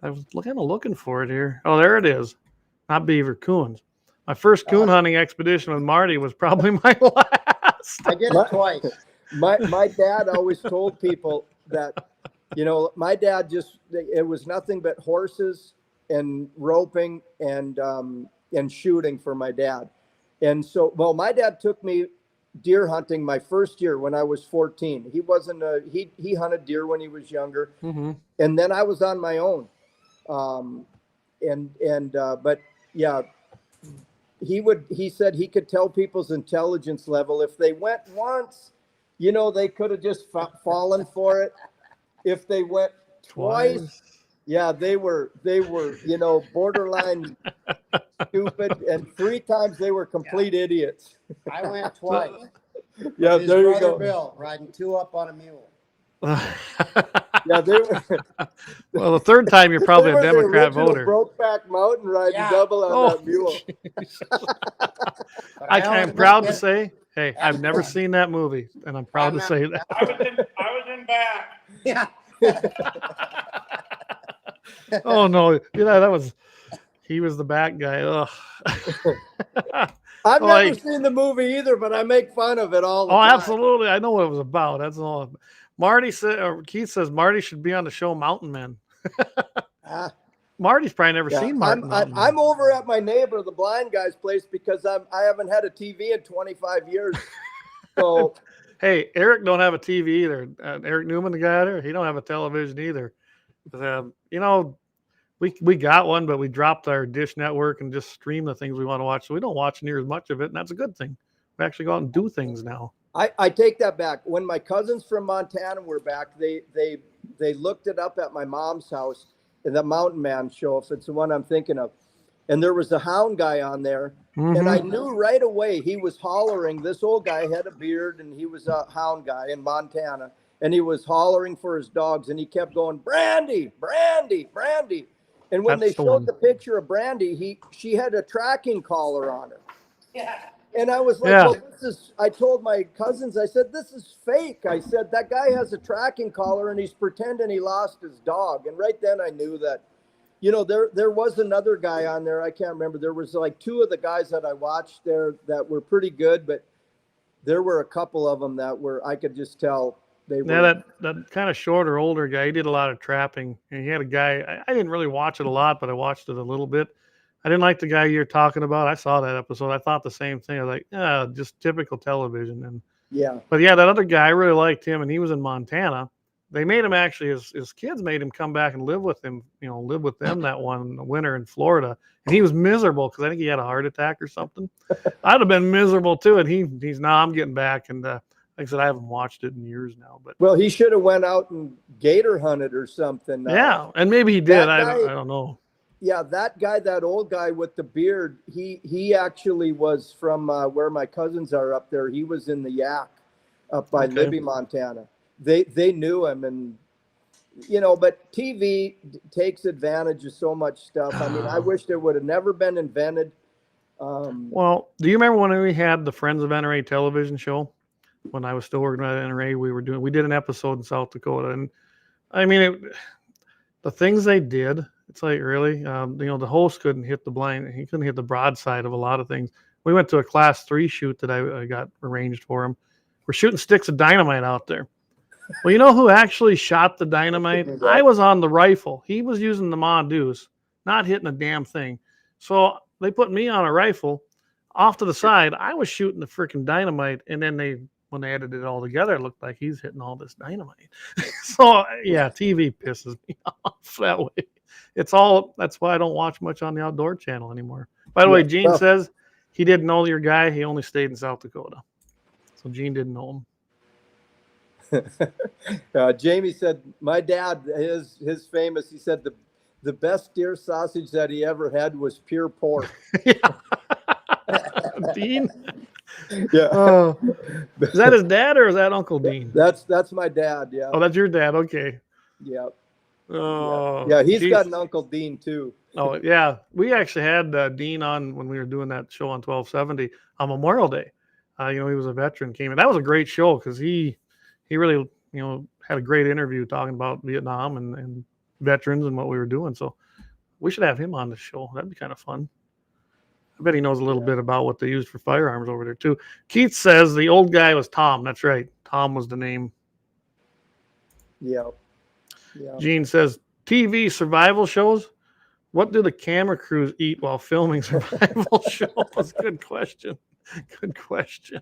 I was kind of looking for it here. Oh, there it is. Not beaver, coons. My first coon hunting expedition with Marty was probably my last. I did it twice. My dad always told people that, my dad it was nothing but horses and roping and shooting for my dad. And so, my dad took me deer hunting my first year when I was 14. He wasn't he hunted deer when he was younger. Mm-hmm. And then I was on my own. But yeah, he said he could tell people's intelligence level. If they went once, they could have just fallen for it. If they went twice, yeah, they were, borderline stupid. And 3 times they were complete idiots. I went twice. Yeah, His there you brother go. Bill riding 2 up on a mule. Yeah, they were. Well, the third time you're probably They a were the Democrat original voter. Brokeback Mountain riding double on that mule. I'm proud to say, hey, I've never seen that movie, and I'm proud to say that. I was in back. Yeah. Oh no, he was the bad guy. Ugh. I've never seen the movie either, but I make fun of it all the time. Oh, absolutely. I know what it was about. That's all. Marty said, or Keith says Marty should be on the show Mountain Men. Marty's probably never seen Mountain Men. I'm over at my neighbor, the blind guy's place, because I haven't had a TV in 25 years. So hey, Eric don't have a TV either. Eric Newman, the guy there, he don't have a television either. We got one, but we dropped our Dish Network and just stream the things we want to watch. So we don't watch near as much of it, and that's a good thing. We actually go out and do things now. I take that back. When my cousins from Montana were back, they looked it up at my mom's house in the Mountain Man show, if it's the one I'm thinking of. And there was a hound guy on there. Mm-hmm. And I knew right away he was hollering. This old guy had a beard, and he was a hound guy in Montana. And he was hollering for his dogs, and he kept going, Brandy, Brandy, Brandy. And when they showed the picture of Brandy, she had a tracking collar on her. Yeah. And I was like, well, I told my cousins, I said, this is fake. I said, that guy has a tracking collar and he's pretending he lost his dog. And right then I knew that, there was another guy on there. I can't remember. There was like 2 of the guys that I watched there that were pretty good, but there were a couple of them that I could just tell they were. Yeah, that kind of shorter, older guy, he did a lot of trapping. And he had a guy, I didn't really watch it a lot, but I watched it a little bit. I didn't like the guy you're talking about. I saw that episode. I thought the same thing. I was like, yeah, just typical television. And but yeah, that other guy, I really liked him, and he was in Montana. They made him actually, his kids made him come back and live with him, live with them that one winter in Florida. And he was miserable because I think he had a heart attack or something. I'd have been miserable too. And he's now I'm getting back. And like I said, I haven't watched it in years now. But well, he should have went out and gator hunted or something. Yeah, and maybe he did. I don't know. Yeah, that guy, that old guy with the beard, he actually was from where my cousins are up there. He was in the Yak up by Libby, Montana. They knew him, and but TV takes advantage of so much stuff. I mean, I wish there would have never been invented. Well, do you remember when we had the Friends of NRA television show? When I was still working at NRA, we did an episode in South Dakota, and I mean, the things they did. It's like, really, the host couldn't hit the blind. He couldn't hit the broadside of a lot of things. We went to a class 3 shoot that I got arranged for him. We're shooting sticks of dynamite out there. Well, you know who actually shot the dynamite? I was on the rifle. He was using the Mondoose, not hitting a damn thing. So they put me on a rifle off to the side. I was shooting the freaking dynamite. And then when they edited it all together, it looked like he's hitting all this dynamite. So yeah, TV pisses me off that way. That's why I don't watch much on the Outdoor Channel anymore. By the way, Gene says he didn't know your guy. He only stayed in South Dakota. So Gene didn't know him. Jamie said, my dad, his famous, he said the best deer sausage that he ever had was pure pork. Dean? Yeah. Oh. Is that his dad or is that Uncle Dean? That's my dad, yeah. Oh, that's your dad. Okay. Yeah. Oh. Yeah, he's geez. got an Uncle Dean too. Oh, yeah. We actually had Dean on when we were doing that show on 1270 on Memorial Day. He was a veteran, came in. That was a great show because he really, had a great interview talking about Vietnam and veterans and what we were doing. So we should have him on the show. That'd be kind of fun. I bet he knows a little bit about what they used for firearms over there too. Keith says the old guy was Tom. That's right. Tom was the name. Yeah. Gene says TV survival shows. What do the camera crews eat while filming survival shows? Good question. Good question.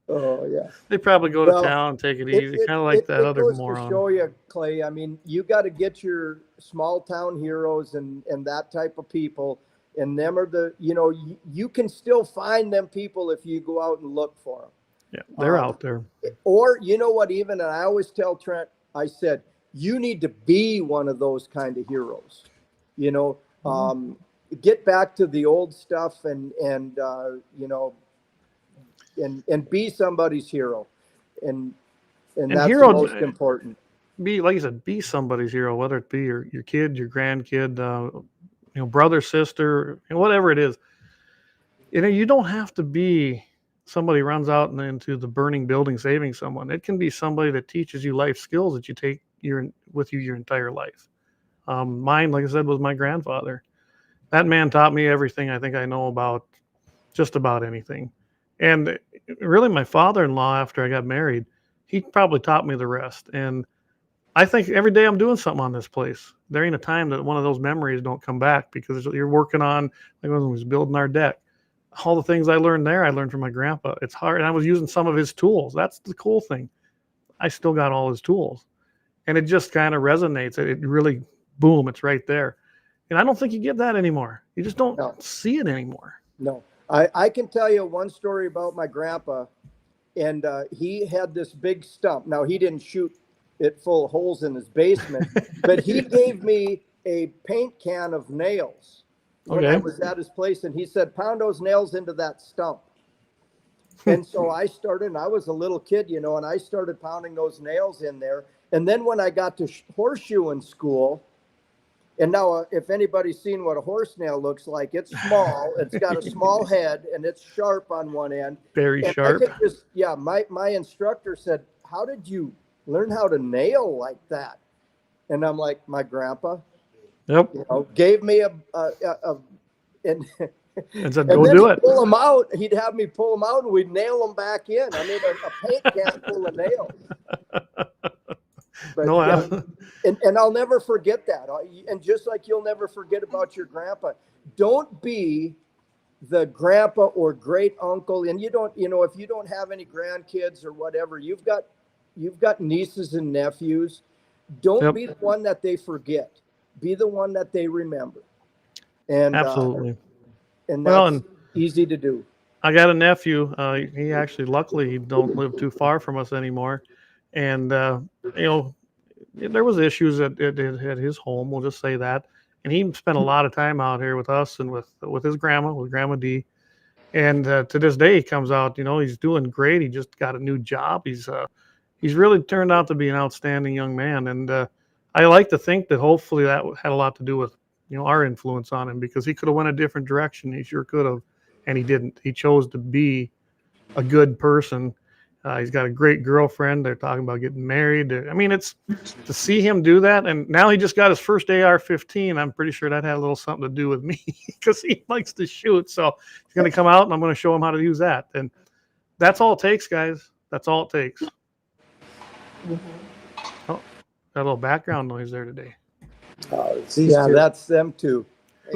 Oh yeah. They probably go to town and take it easy, kind of like that other goes moron. To show you, Clay. I mean, you got to get your small town heroes and that type of people, and them are the you can still find them people if you go out and look for them. Yeah, they're out there. Or you know what? Even and I always tell Trent, I said you need to be one of those kind of heroes. Get back to the old stuff and be somebody's hero, and that's hero, the most important. Be like you said, be somebody's hero, whether it be your kid, your grandkid, brother, sister, whatever it is. You don't have to be somebody who runs out and into the burning building saving someone. It can be somebody that teaches you life skills that you take with you your entire life. Mine, like I said, was my grandfather. That man taught me everything I think I know about just about anything. And really, my father-in-law, after I got married, he probably taught me the rest. And I think every day I'm doing something on this place. There ain't a time that one of those memories don't come back because you're working on, like when we was building our deck. All the things I learned there, I learned from my grandpa. It's hard. And I was using some of his tools. That's the cool thing. I still got all his tools. And it just kind of resonates. It really, boom, it's right there. And I don't think you get that anymore. You just don't see it anymore. No. I can tell you one story about my grandpa, and he had this big stump. Now, he didn't shoot it full of holes in his basement, but he gave me a paint can of nails when I was at his place, and he said, pound those nails into that stump. And so I started, and I was a little kid, and I started pounding those nails in there. And then when I got to horseshoeing school, and now if anybody's seen what a horse nail looks like, it's small, it's got a small head, and it's sharp on one end. Very sharp. My instructor said, how did you learn how to nail like that? And I'm like, my grandpa. Yep. Gave me and said, go do it. Pull them out. He'd have me pull them out, and we'd nail them back in. I mean, a paint can full of nails. But, and I'll never forget that. And just like you'll never forget about your grandpa, don't be the grandpa or great uncle. And you don't, if you don't have any grandkids or whatever, you've got nieces and nephews. Don't be the one that they forget. Be the one that they remember. And absolutely. And that's easy to do. I got a nephew. He actually, luckily, he don't live too far from us anymore. And, there was issues at his home. We'll just say that. And he spent a lot of time out here with us and with his grandma, with Grandma D. And to this day, he comes out, he's doing great. He just got a new job. He's really turned out to be an outstanding young man. And I like to think that hopefully that had a lot to do with, our influence on him, because he could have went a different direction. He sure could have. And he didn't. He chose to be a good person. He's got a great girlfriend. They're talking about getting married. I mean, it's to see him do that. And now he just got his first AR-15. I'm pretty sure that had a little something to do with me because he likes to shoot. So he's going to come out and I'm going to show him how to use that. And that's all it takes, guys. That's all it takes. Oh, got a little background noise there today. That's them too.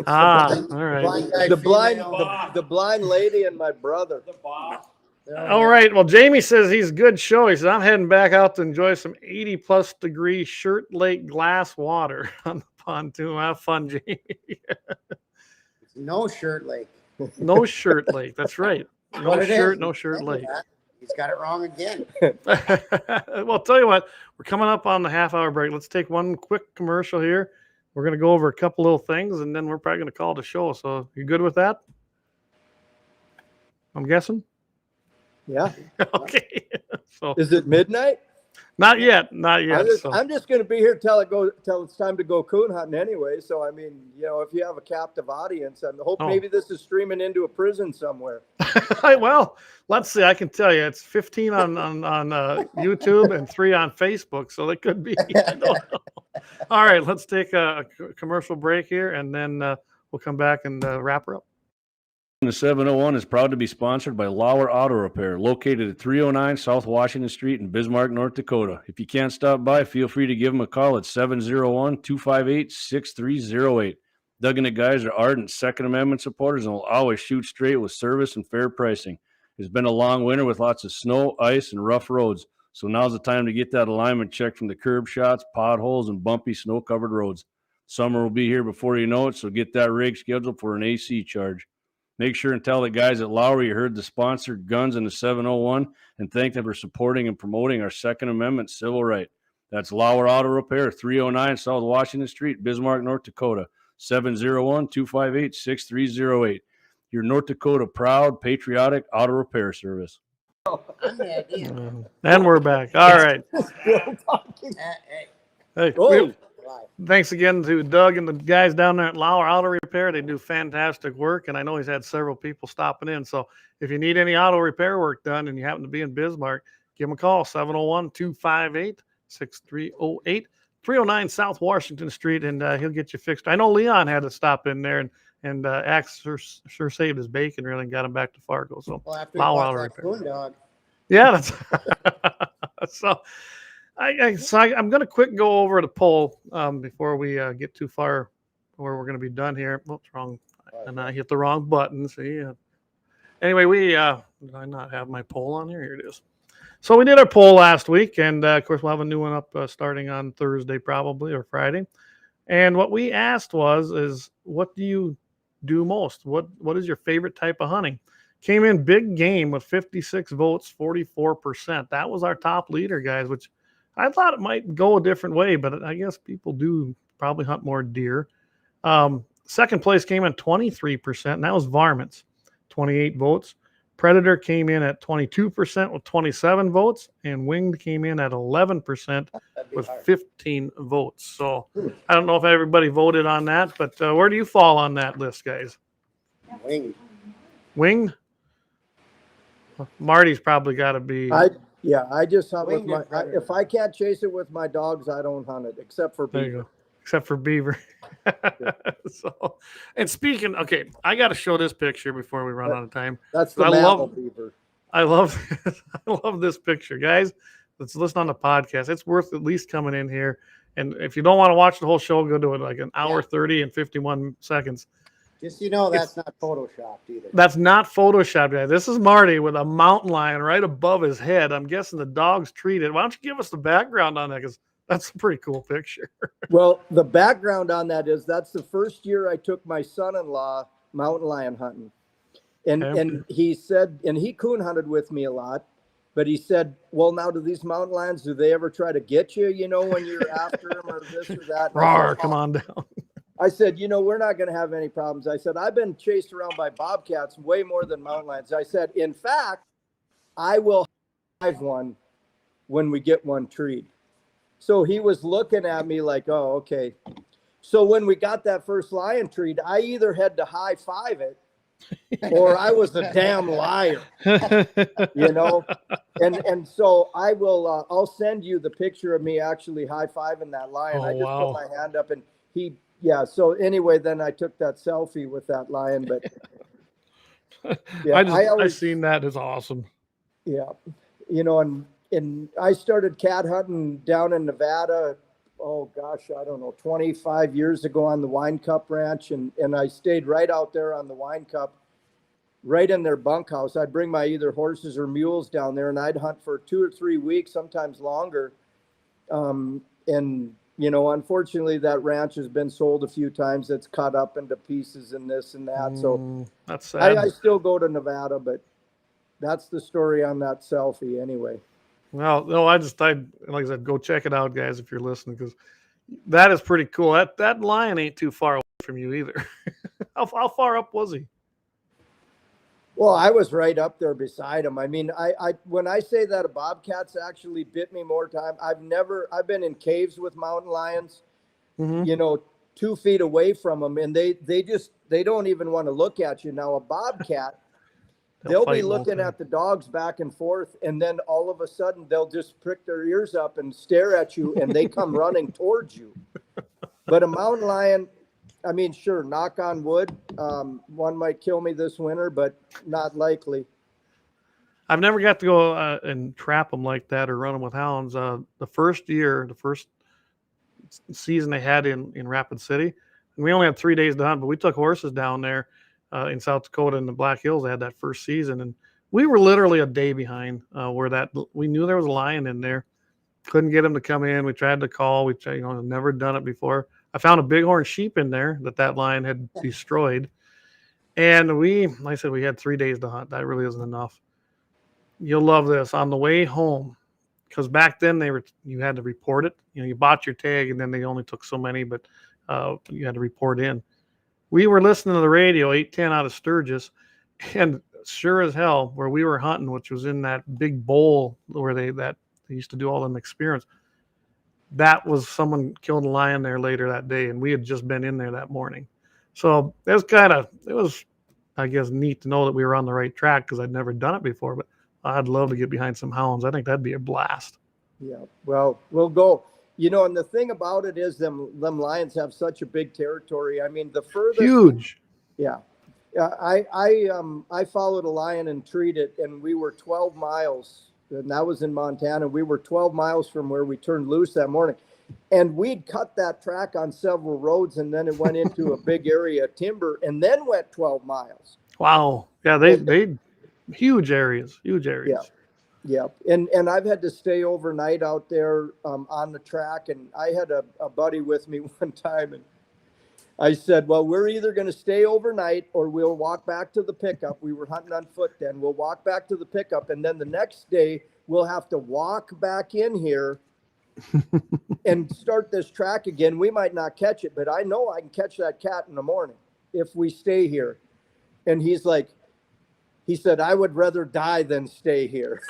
All right. The blind lady and my brother. The boss. All right. Well, Jamie says he's a good show. He says, I'm heading back out to enjoy some 80+ degree Shirt Lake glass water on the pontoon. Have fun, Jamie. No Shirt Lake. No Shirt Lake. That's right. No What it shirt, is. no shirt Remember lake. that. He's got it wrong again. Well, I'll tell you what, we're coming up on the half-hour break. Let's take one quick commercial here. We're going to go over a couple little things, and then we're probably going to call it a show. So you good with that? I'm guessing? Yeah. Okay. So Is it midnight? not yet. Not yet. I'm just going to be here till it's time to go coon hunting anyway. So I mean, if you have a captive audience, I hope maybe this is streaming into a prison somewhere. Well, let's see. I can tell you, it's 15 on YouTube and 3 on Facebook, so it could be. I don't know. All right, let's take a commercial break here, and then we'll come back and wrap her up. The 701 is proud to be sponsored by Lauer Auto Repair, located at 309 South Washington Street in Bismarck, North Dakota. If you can't stop by, feel free to give them a call at 701-258-6308. Doug and the guys are ardent Second Amendment supporters and will always shoot straight with service and fair pricing. It's been a long winter with lots of snow, ice, and rough roads, so now's the time to get that alignment checked from the curb shots, potholes, and bumpy snow-covered roads. Summer will be here before you know it, so get that rig scheduled for an AC charge. Make sure and tell the guys at Lowry you heard the sponsored Guns in the 701 and thank them for supporting and promoting our Second Amendment civil right. That's Lauer Auto Repair, 309 South Washington Street, Bismarck, North Dakota, 701-258-6308. Your North Dakota proud, patriotic auto repair service. And we're back. All right. Hey, thanks again to Doug and the guys down there at Lauer Auto Repair. They do fantastic work, and I know he's had several people stopping in. So if you need any auto repair work done and you happen to be in Bismarck, give them a call, 701-258-6308, 309 South Washington Street, and he'll get you fixed. I know Leon had to stop in there and Axe sure saved his bacon really and got him back to Fargo. So Lauer Auto Repair. Yeah, that's so. I'm going to quick go over the poll before we get too far where we're going to be done here. What's wrong? And I hit the wrong button. See? Anyway, did I not have my poll on here? Here it is. So we did our poll last week, and of course we'll have a new one up starting on Thursday probably or Friday. And what we asked is what do you do most? What is your favorite type of hunting? Came in big game with 56 votes, 44%. That was our top leader, guys, which I thought it might go a different way, but I guess people do probably hunt more deer. Second place came in 23%, and that was varmints, 28 votes. Predator came in at 22% with 27 votes, and winged came in at 11% with 15 votes. So I don't know if everybody voted on that, but where do you fall on that list, guys? Winged? Marty's probably got to be. I just hunt with my. If I can't chase it with my dogs, I don't hunt it, except for beaver. There you go. Except for beaver. So, and speaking, okay, I got to show this picture before we run out of time. That's the mammal beaver. I love this picture, guys. Let's listen on the podcast. It's worth at least coming in here. And if you don't want to watch the whole show, go do it like an hour 30 and 51 seconds. Just that's not photoshopped either. That's not photoshopped, guys. This is Marty with a mountain lion right above his head. I'm guessing the dog's treated. Why don't you give us the background on that? Because that's a pretty cool picture. Well, the background on that is that's the first year I took my son-in-law mountain lion hunting. And he said, and he coon hunted with me a lot, but he said, well, now do these mountain lions, do they ever try to get you, when you're after them or this or that? Rawr, come on down. I said, we're not going to have any problems. I said, I've been chased around by bobcats way more than mountain lions. I said, in fact, I will have one when we get one treed. So he was looking at me like, oh, okay. So when we got that first lion treed, I either had to high five it or I was a damn liar, And so I will, I'll send you the picture of me actually high fiving that lion. I just put my hand up and so anyway, then I took that selfie with that lion, but I seen that as awesome. Yeah. And I started cat hunting down in Nevada, oh gosh, I don't know, 25 years ago on the Wine Cup Ranch. And I stayed right out there on the Wine Cup, right in their bunkhouse. I'd bring my either horses or mules down there and I'd hunt for 2 or 3 weeks, sometimes longer. And you know, unfortunately, that ranch has been sold a few times. It's cut up into pieces and this and that. So that's sad. I still go to Nevada, but that's the story on that selfie anyway. Well, no, I like I said, go check it out, guys, if you're listening, because that is pretty cool. That lion ain't too far away from you either. How far up was he? Well, I was right up there beside him. I mean, I when I say that a bobcat's actually bit me more time, I've been in caves with mountain lions, you know, 2 feet away from them, and they don't even want to look at you. Now a bobcat, they'll be looking at the dogs back and forth, and then all of a sudden they'll just prick their ears up and stare at you, and they come running towards you. But a mountain lion, I mean, sure, knock on wood, one might kill me this winter, but not likely. I've never got to go and trap them like that or run them with hounds. The first season they had in Rapid City, and we only had 3 days to hunt, but we took horses down there in South Dakota in the Black Hills. They had that first season, and we were literally a day behind where we knew there was a lion in there. Couldn't get him to come in. We tried to call. We tried, never done it before. I found a bighorn sheep in there that lion had destroyed. And like I said, we had 3 days to hunt. That really isn't enough. You'll love this. On the way home, because back then you had to report it. You bought your tag, and then they only took so many, but you had to report in. We were listening to the radio, 810 out of Sturgis, and sure as hell, where we were hunting, which was in that big bowl where they used to do all them experiments, that was someone killed a lion there later that day, and we had just been in there that morning. So it was, I guess, neat to know that we were on the right track, because I'd never done it before, but I'd love to get behind some hounds. I think that'd be a blast. Yeah. Well, we'll go. And the thing about it is them lions have such a big territory. I mean, the furthest. Huge. Yeah. I followed a lion and treated it, and we were 12 miles, and that was in Montana. We were 12 miles from where we turned loose that morning. And we'd cut that track on several roads, and then it went into a big area of timber, and then went 12 miles. Wow. Yeah, they huge areas. Yeah. And I've had to stay overnight out there on the track. And I had a buddy with me one time, and I said, well, we're either going to stay overnight or we'll walk back to the pickup. We were hunting on foot then. We'll walk back to the pickup, and then the next day we'll have to walk back in here and start this track again. We might not catch it, but I know I can catch that cat in the morning if we stay here. And he said, I would rather die than stay here.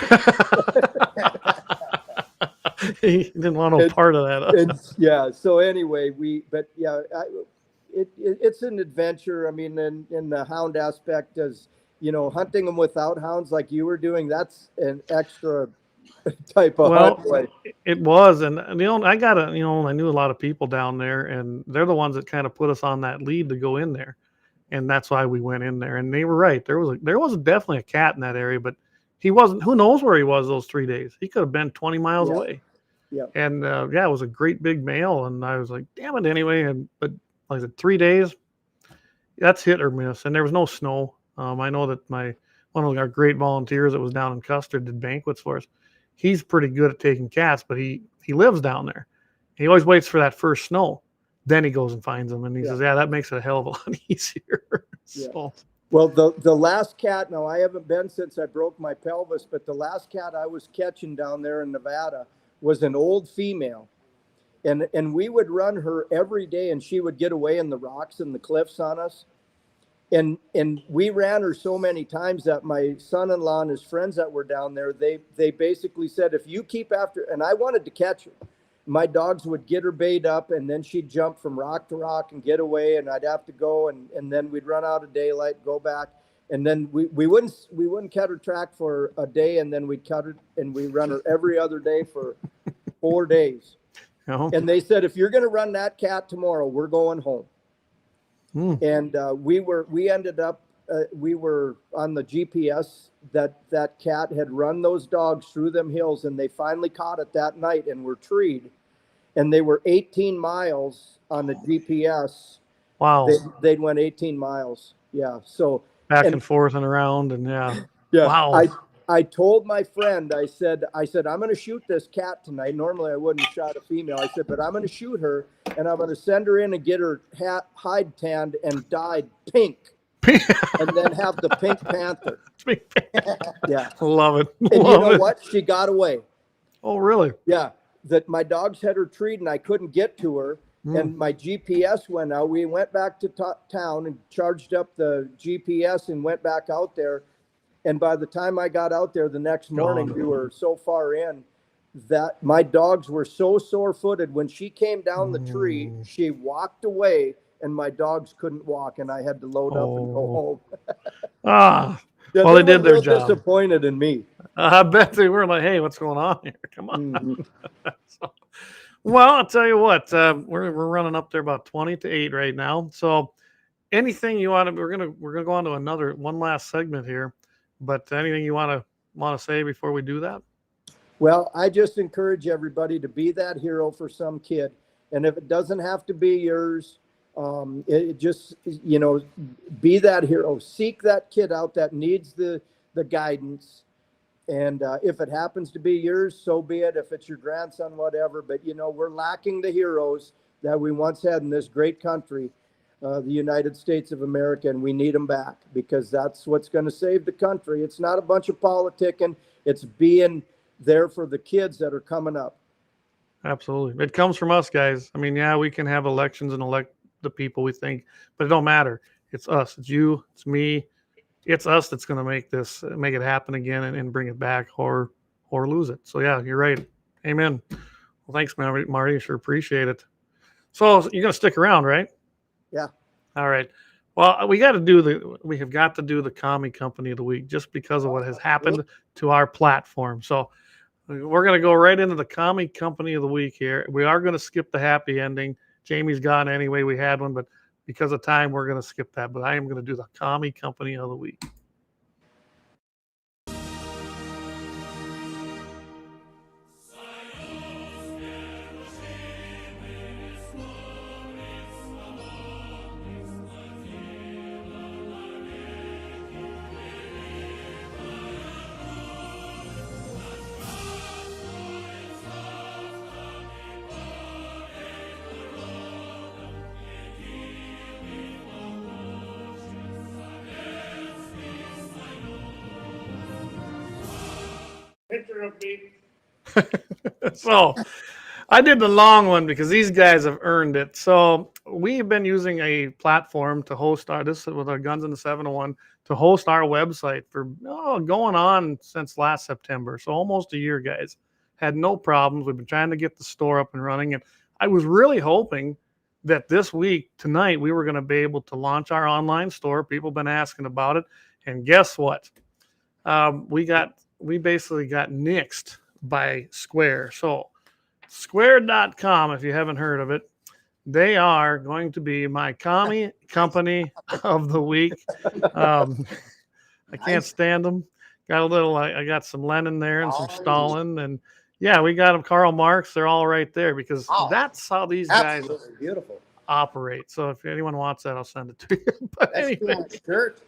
He didn't want no part of that. Yeah. So anyway, it's an adventure. I mean, in the hound aspect, hunting them without hounds like you were doing, that's an extra type of hunt. It was. And I knew a lot of people down there, and they're the ones that kind of put us on that lead to go in there. And that's why we went in there. And they were right. There was definitely a cat in that area, but he wasn't. Who knows where he was those 3 days? He could have been 20 miles away. Yeah. And it was a great big male. And I was like, damn it, anyway. But like I said, 3 days, that's hit or miss. And there was no snow. I know that one of our great volunteers that was down in Custer did banquets for us. He's pretty good at taking cats, but he lives down there. He always waits for that first snow. Then he goes and finds them, and he says, that makes it a hell of a lot easier. So. Well, the last cat, now I haven't been since I broke my pelvis, but the last cat I was catching down there in Nevada was an old female. And we would run her every day, and she would get away in the rocks and the cliffs on us. And we ran her so many times that my son-in-law and his friends that were down there, they basically said, if you keep after, and I wanted to catch her. My dogs would get her bait up, and then she'd jump from rock to rock and get away, and I'd have to go, and then we'd run out of daylight, go back, and then we wouldn't cut her track for a day, and then we'd cut her, and we run her every other day for 4 days. Oh. And they said, if you're going to run that cat tomorrow, we're going home. And we ended up we were on the GPS that cat had run those dogs through them hills, and they finally caught it that night and were treed. And they were 18 miles on the GPS. Wow. They'd went 18 miles. Yeah. So back and forth and around, and yeah. Yeah. Wow. I told my friend, I said, I'm going to shoot this cat tonight. Normally I wouldn't have shot a female. I said, but I'm going to shoot her and I'm going to send her in and get her hide tanned and dyed pink. And then have the Pink Panther. Yeah. Love it. And you know what? She got away. Oh, really? Yeah. That my dogs had her treed and I couldn't get to her. And my GPS went out. We went back to town and charged up the GPS and went back out there. And by the time I got out there the next morning, we were so far in that my dogs were so sore-footed. When she came down the tree, she walked away and my dogs couldn't walk and I had to load up and go home. Yeah, well, they did their job. Disappointed in me. I bet they were like, hey, what's going on here? Come on. So, well, I'll tell you what, we're running up there about 20 to 8 right now. So anything you want to, we're gonna go on to one last segment here, but anything you want to say before we do that? Well, I just encourage everybody to be that hero for some kid. And if it doesn't have to be yours, it just, be that hero. Seek that kid out that needs the guidance. And if it happens to be yours, so be it. If it's your grandson, whatever. But, we're lacking the heroes that we once had in this great country, the United States of America, and we need them back because that's what's going to save the country. It's not a bunch of politicking. It's being there for the kids that are coming up. Absolutely. It comes from us, guys. I mean, yeah, we can have elections and elect the people we think, but it don't matter. It's us. It's you. It's me. It's us that's going to make it happen again and bring it back or lose it. So yeah, you're right. Amen. Well, thanks, Marty. Sure appreciate it. So you're going to stick around, right? Yeah. All right. Well, we have got to do the Commie Company of the Week just because of what has happened to our platform. So we're going to go right into the Commie Company of the Week here. We are going to skip the happy ending. Jamie's gone anyway. We had one, but because of time, we're going to skip that. But I am going to do the Commie Company of the Week. Picture of me. So I did the long one because these guys have earned it. So we've been using a platform to host with our Guns in the 701 to host our website for going on since last September. So almost a year, guys. Had no problems. We've been trying to get the store up and running. And I was really hoping that this week, tonight, we were going to be able to launch our online store. People have been asking about it. And guess what? We basically got nixed by Square. So Square.com, if you haven't heard of it, they are going to be my Commie Company of the Week. I can't stand them. I got some Lenin there and some Stalin. And yeah, we got them, Karl Marx. They're all right there because that's how these guys beautiful operate. So if anyone wants that, I'll send it to you. But anyway. Shirt.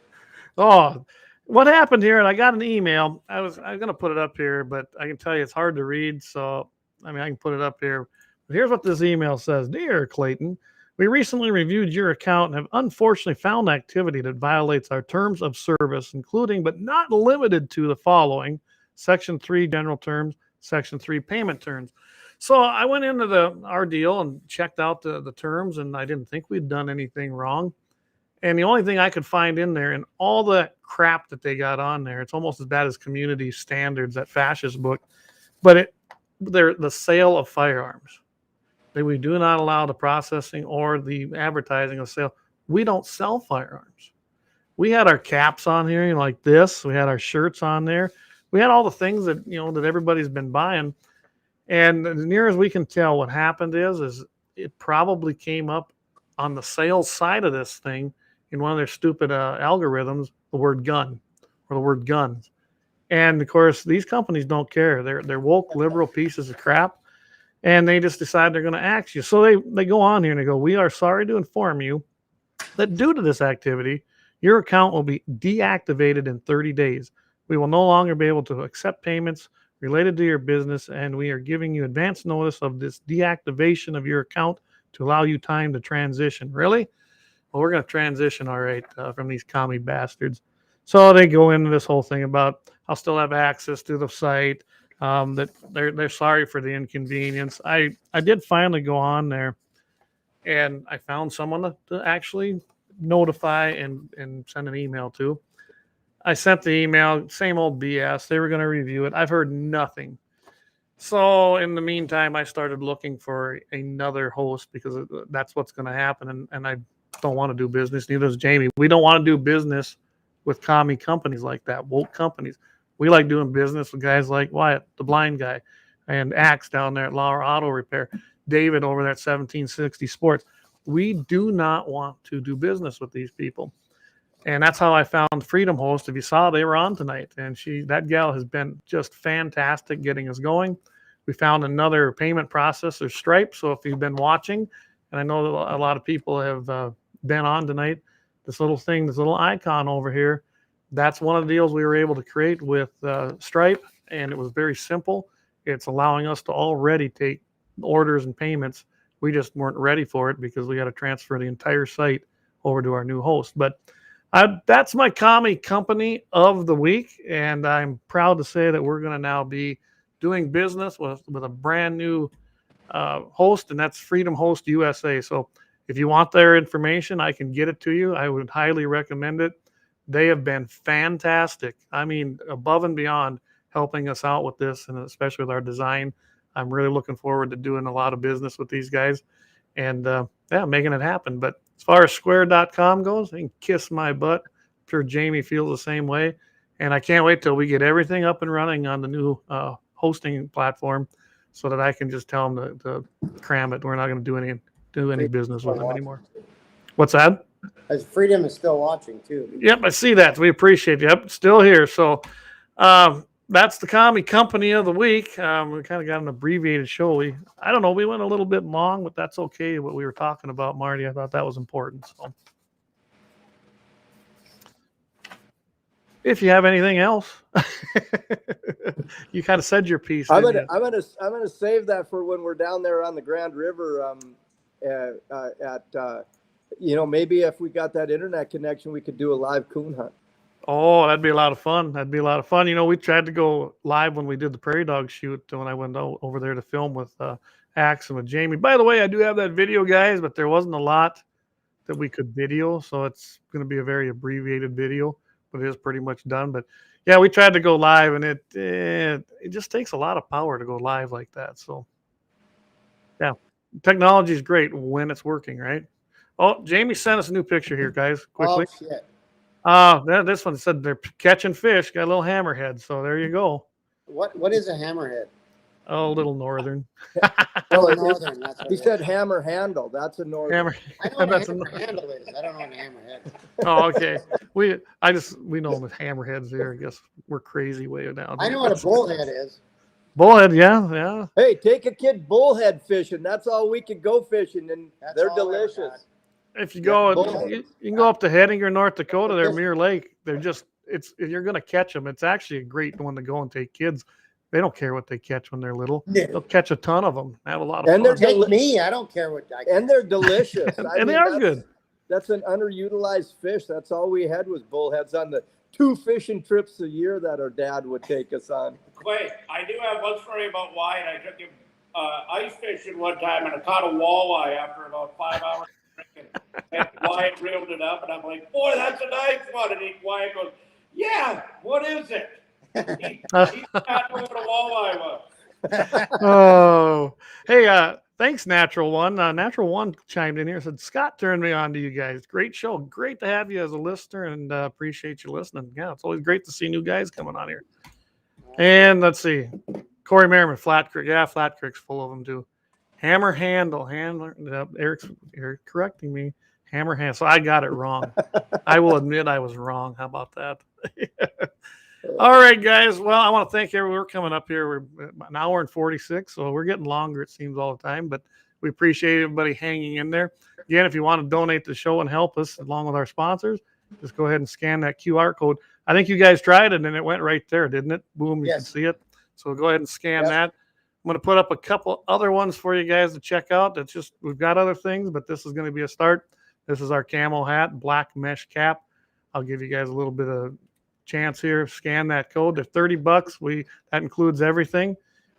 Oh, what happened here? And I got an email. I'm going to put it up here, but I can tell you it's hard to read. So, I can put it up here. But here's what this email says. Dear Clayton, we recently reviewed your account and have unfortunately found activity that violates our terms of service, including but not limited to the following: Section 3 general terms, Section 3 payment terms. So I went into our deal and checked out the terms, and I didn't think we'd done anything wrong. And the only thing I could find in there, and all the crap that they got on there, it's almost as bad as community standards, that fascist book, but they're the sale of firearms. We do not allow the processing or the advertising of sale. We don't sell firearms. We had our caps on here, like this. We had our shirts on there. We had all the things that, that everybody's been buying. And as near as we can tell, what happened is it probably came up on the sales side of this thing in one of their stupid algorithms, the word gun or the word guns. And of course, these companies don't care. They're woke liberal pieces of crap. And they just decide they're going to axe you. So they go on here and they go, we are sorry to inform you that due to this activity, your account will be deactivated in 30 days. We will no longer be able to accept payments related to your business, and we are giving you advance notice of this deactivation of your account to allow you time to transition. Really? Well, we're going to transition, all right, from these commie bastards. So they go into this whole thing about I'll still have access to the site, that they're sorry for the inconvenience. I did finally go on there, and I found someone to actually notify and send an email to. I sent the email, same old BS. They were going to review it. I've heard nothing. So in the meantime, I started looking for another host because that's what's going to happen. And I don't want to do business. Neither does Jamie. We don't want to do business with commie companies like that, woke companies. We like doing business with guys like Wyatt, the blind guy, and Axe down there at Lauer Auto Repair, David over there at 1760 Sports. We do not want to do business with these people. And that's how I found Freedom Host. If you saw, they were on tonight. And that gal has been just fantastic getting us going. We found another payment processor, Stripe. So if you've been watching, and I know that a lot of people have been on tonight, this little thing, this little icon over here, that's one of the deals we were able to create with Stripe. And it was very simple. It's allowing us to already take orders and payments. We just weren't ready for it because we got to transfer the entire site over to our new host. But that's my commie company of the week, and I'm proud to say that we're going to now be doing business with a brand new host, and that's Freedom Host USA. So if you want their information, I can get it to you. I would highly recommend it. They have been fantastic. I mean, above and beyond helping us out with this, and especially with our design. I'm really looking forward to doing a lot of business with these guys and making it happen. But as far as square.com goes, they can kiss my butt. I'm sure Jamie feels the same way. And I can't wait till we get everything up and running on the new hosting platform so that I can just tell them to cram it. We're not going to do any business with them anymore. What's that? As Freedom is still watching too. Yep, I see that. We appreciate you. Yep, still here. So that's the commie company of the week. We kind of got an abbreviated show. I don't know. We went a little bit long, but that's okay. What we were talking about, Marty, I thought that was important. So, if you have anything else, you kind of said your piece. I'm gonna save that for when we're down there on the Grand River. Maybe if we got that internet connection, we could do a live coon hunt. Oh, that'd be a lot of fun. We tried to go live when we did the prairie dog shoot when I went over there to film with Axe and with Jamie. By the way, I do have that video, guys, but there wasn't a lot that we could video, so it's going to be a very abbreviated video, but it is pretty much done. But yeah, we tried to go live, and it just takes a lot of power to go live like that. So yeah, technology is great when it's working, right? Oh, Jamie sent us a new picture here, guys, quickly. Oh, shit. This one said they're catching fish. Got a little hammerhead. So there you go. What is a hammerhead? Oh, a little northern. Oh, northern. That's He said hammer handle. That's a northern. Hammer. I know what a hammer handle is. I don't know what a hammerhead is. Oh, okay. We know them as hammerheads here. I guess we're crazy way down. I know what a bullhead is. Bullhead, yeah. Hey, take a kid bullhead fishing. That's all we can go fishing, and they're all I got. delicious. If you go, you can go up to Hettinger, North Dakota. They're Mirror Lake. They're just you're gonna catch them. It's actually a great one to go and take kids. They don't care what they catch when they're little. Yeah. They'll catch a ton of them. Have a lot of And fun. Take me. I don't care what I And they're delicious. And they are good. That's an underutilized fish. That's all we had was bullheads on the 2 fishing trips a year that our dad would take us on. Wait, I do have one story about Wyatt. I took him ice fishing one time and I caught a walleye after about 5 hours of drinking. And Wyatt reeled it up and I'm like, boy, that's a nice one. And Wyatt goes, yeah, what is it? He not know what a walleye was. Oh, hey, thanks, Natural One. Natural One chimed in here and said, Scott turned me on to you guys. Great show. Great to have you as a listener, and appreciate you listening. Yeah, it's always great to see new guys coming on here. And let's see. Corey Merriman, Flat Creek. Yeah, Flat Creek's full of them, too. Hammer handle. Eric's correcting me. Hammer handle. So I got it wrong. I will admit I was wrong. How about that? All right, guys. Well, I want to thank everyone. We're coming up here. We're an hour and 46, so we're getting longer, it seems, all the time. But we appreciate everybody hanging in there. Again, if you want to donate to the show and help us along with our sponsors, just go ahead and scan that QR code. I think you guys tried it and it went right there, didn't it? Boom, you can Yes. see it. So go ahead and scan Yep. that. I'm going to put up a couple other ones for you guys to check out. That's just, we've got other things, but this is going to be a start. This is our camo hat, black mesh cap. I'll give you guys a little bit of chance here. Scan that code. They're $30. That includes everything.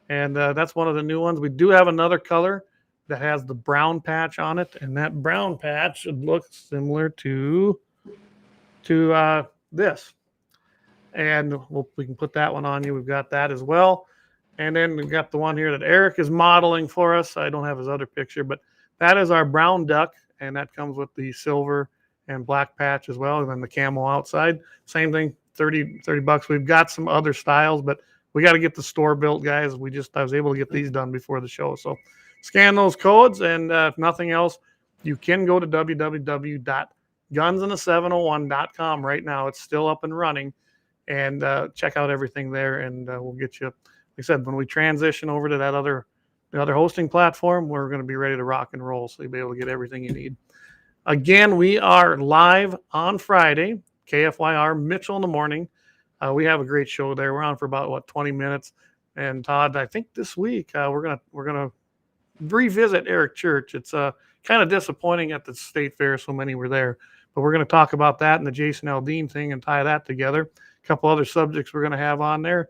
And that's one of the new ones. We do have another color that has the brown patch on it. And that brown patch should look similar to this. And we can put that one on you. We've got that as well. And then we've got the one here that Eric is modeling for us. I don't have his other picture, but that is our brown duck. And that comes with the silver and black patch as well. And then the camo outside. Same thing, $30. We've got some other styles, but we got to get the store built, guys. I was able to get these done before the show. So scan those codes. And if nothing else, you can go to www.gunsinthE701.com right now. It's still up and running. And check out everything there. And we'll get you, like I said, when we transition over to the other hosting platform, we're going to be ready to rock and roll. So you'll be able to get everything you need. Again, we are live on Friday, KFYR, Mitchell in the morning. We have a great show there. We're on for about 20 minutes. And Todd, I think this week we're gonna revisit Eric Church. It's kind of disappointing at the state fair so many were there, but we're going to talk about that and the Jason Aldean thing and tie that together. A couple other subjects we're going to have on there.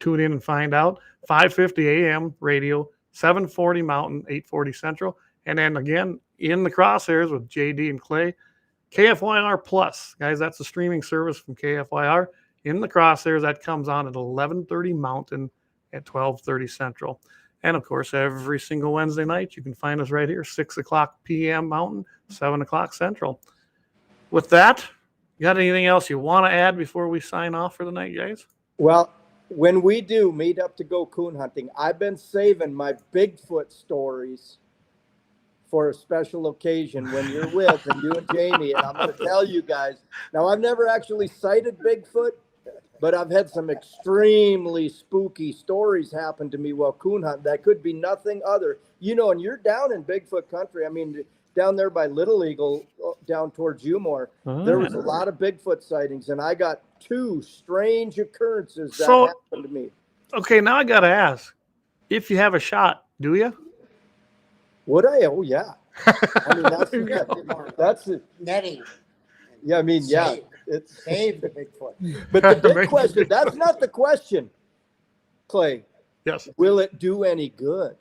Tune in and find out. 5:50 a.m. radio, 7:40 Mountain, 8:40 Central, and then again in the crosshairs with JD and Clay. KFYR Plus, guys, that's the streaming service from KFYR. In the crosshairs, that comes on at 11:30 Mountain at 12:30 Central. And of course, every single Wednesday night, you can find us right here, 6:00 p.m. Mountain, 7:00 Central. With that, you got anything else you want to add before we sign off for the night, guys? Well, when we do meet up to go coon hunting, I've been saving my Bigfoot stories for a special occasion when you're with and you and Jamie. And I'm going to tell you guys, now I've never actually sighted Bigfoot, but I've had some extremely spooky stories happen to me while coon hunting. That could be nothing other, and you're down in Bigfoot country. I mean, down there by Little Eagle, down towards Umore, there was a lot of Bigfoot sightings, and I got 2 strange occurrences that happened to me. Okay, now I got to ask, if you have a shot, do you? Would I? Oh, yeah. I mean, that's it. Netting. Yeah, I mean, yeah. It's Save the Bigfoot. But the big question, that's not the question, Clay. Yes. Will it do any good?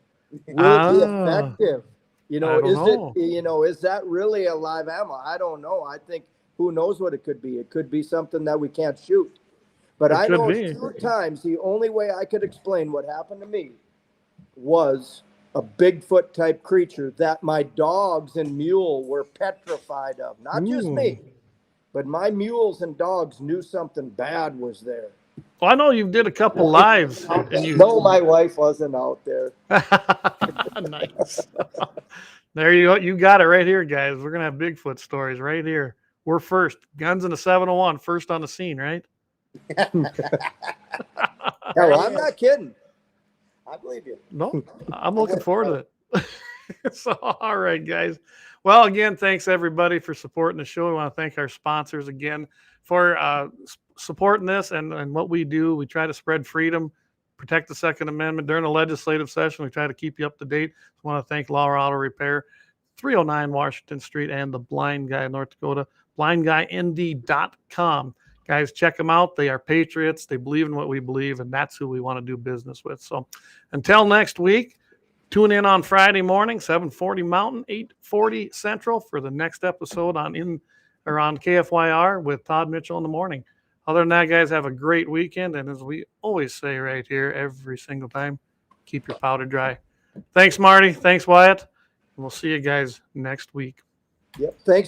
Will it be effective? Is that really a live ammo? I don't know. I think who knows what it could be. It could be something that we can't shoot. But I know 2 times the only way I could explain what happened to me was a Bigfoot type creature that my dogs and mule were petrified of. Not just me, but my mules and dogs knew something bad was there. Well, I know you did a couple lives. And No, my wife wasn't out there. Nice. There you go. You got it right here, guys. We're going to have Bigfoot stories right here. We're first. Guns in the 701, first on the scene, right? Yeah, well, I'm not kidding. I believe you. No, I'm looking forward to it. So, all right, guys. Well, again, thanks everybody for supporting the show. I want to thank our sponsors again for supporting this and what we do. We try to spread freedom, protect the Second Amendment during a legislative session. We try to keep you up to date. I want to thank Laura Auto Repair, 309 Washington Street, and the Blind Guy, North Dakota, blindguynd.com. Guys, check them out. They are patriots. They believe in what we believe, and that's who we want to do business with. So until next week, tune in on Friday morning, 7:40 Mountain, 8:40 Central for the next episode on KFYR with Todd Mitchell in the morning. Other than that, guys, have a great weekend. And as we always say right here every single time, keep your powder dry. Thanks, Marty. Thanks, Wyatt. And we'll see you guys next week. Yep. Thanks.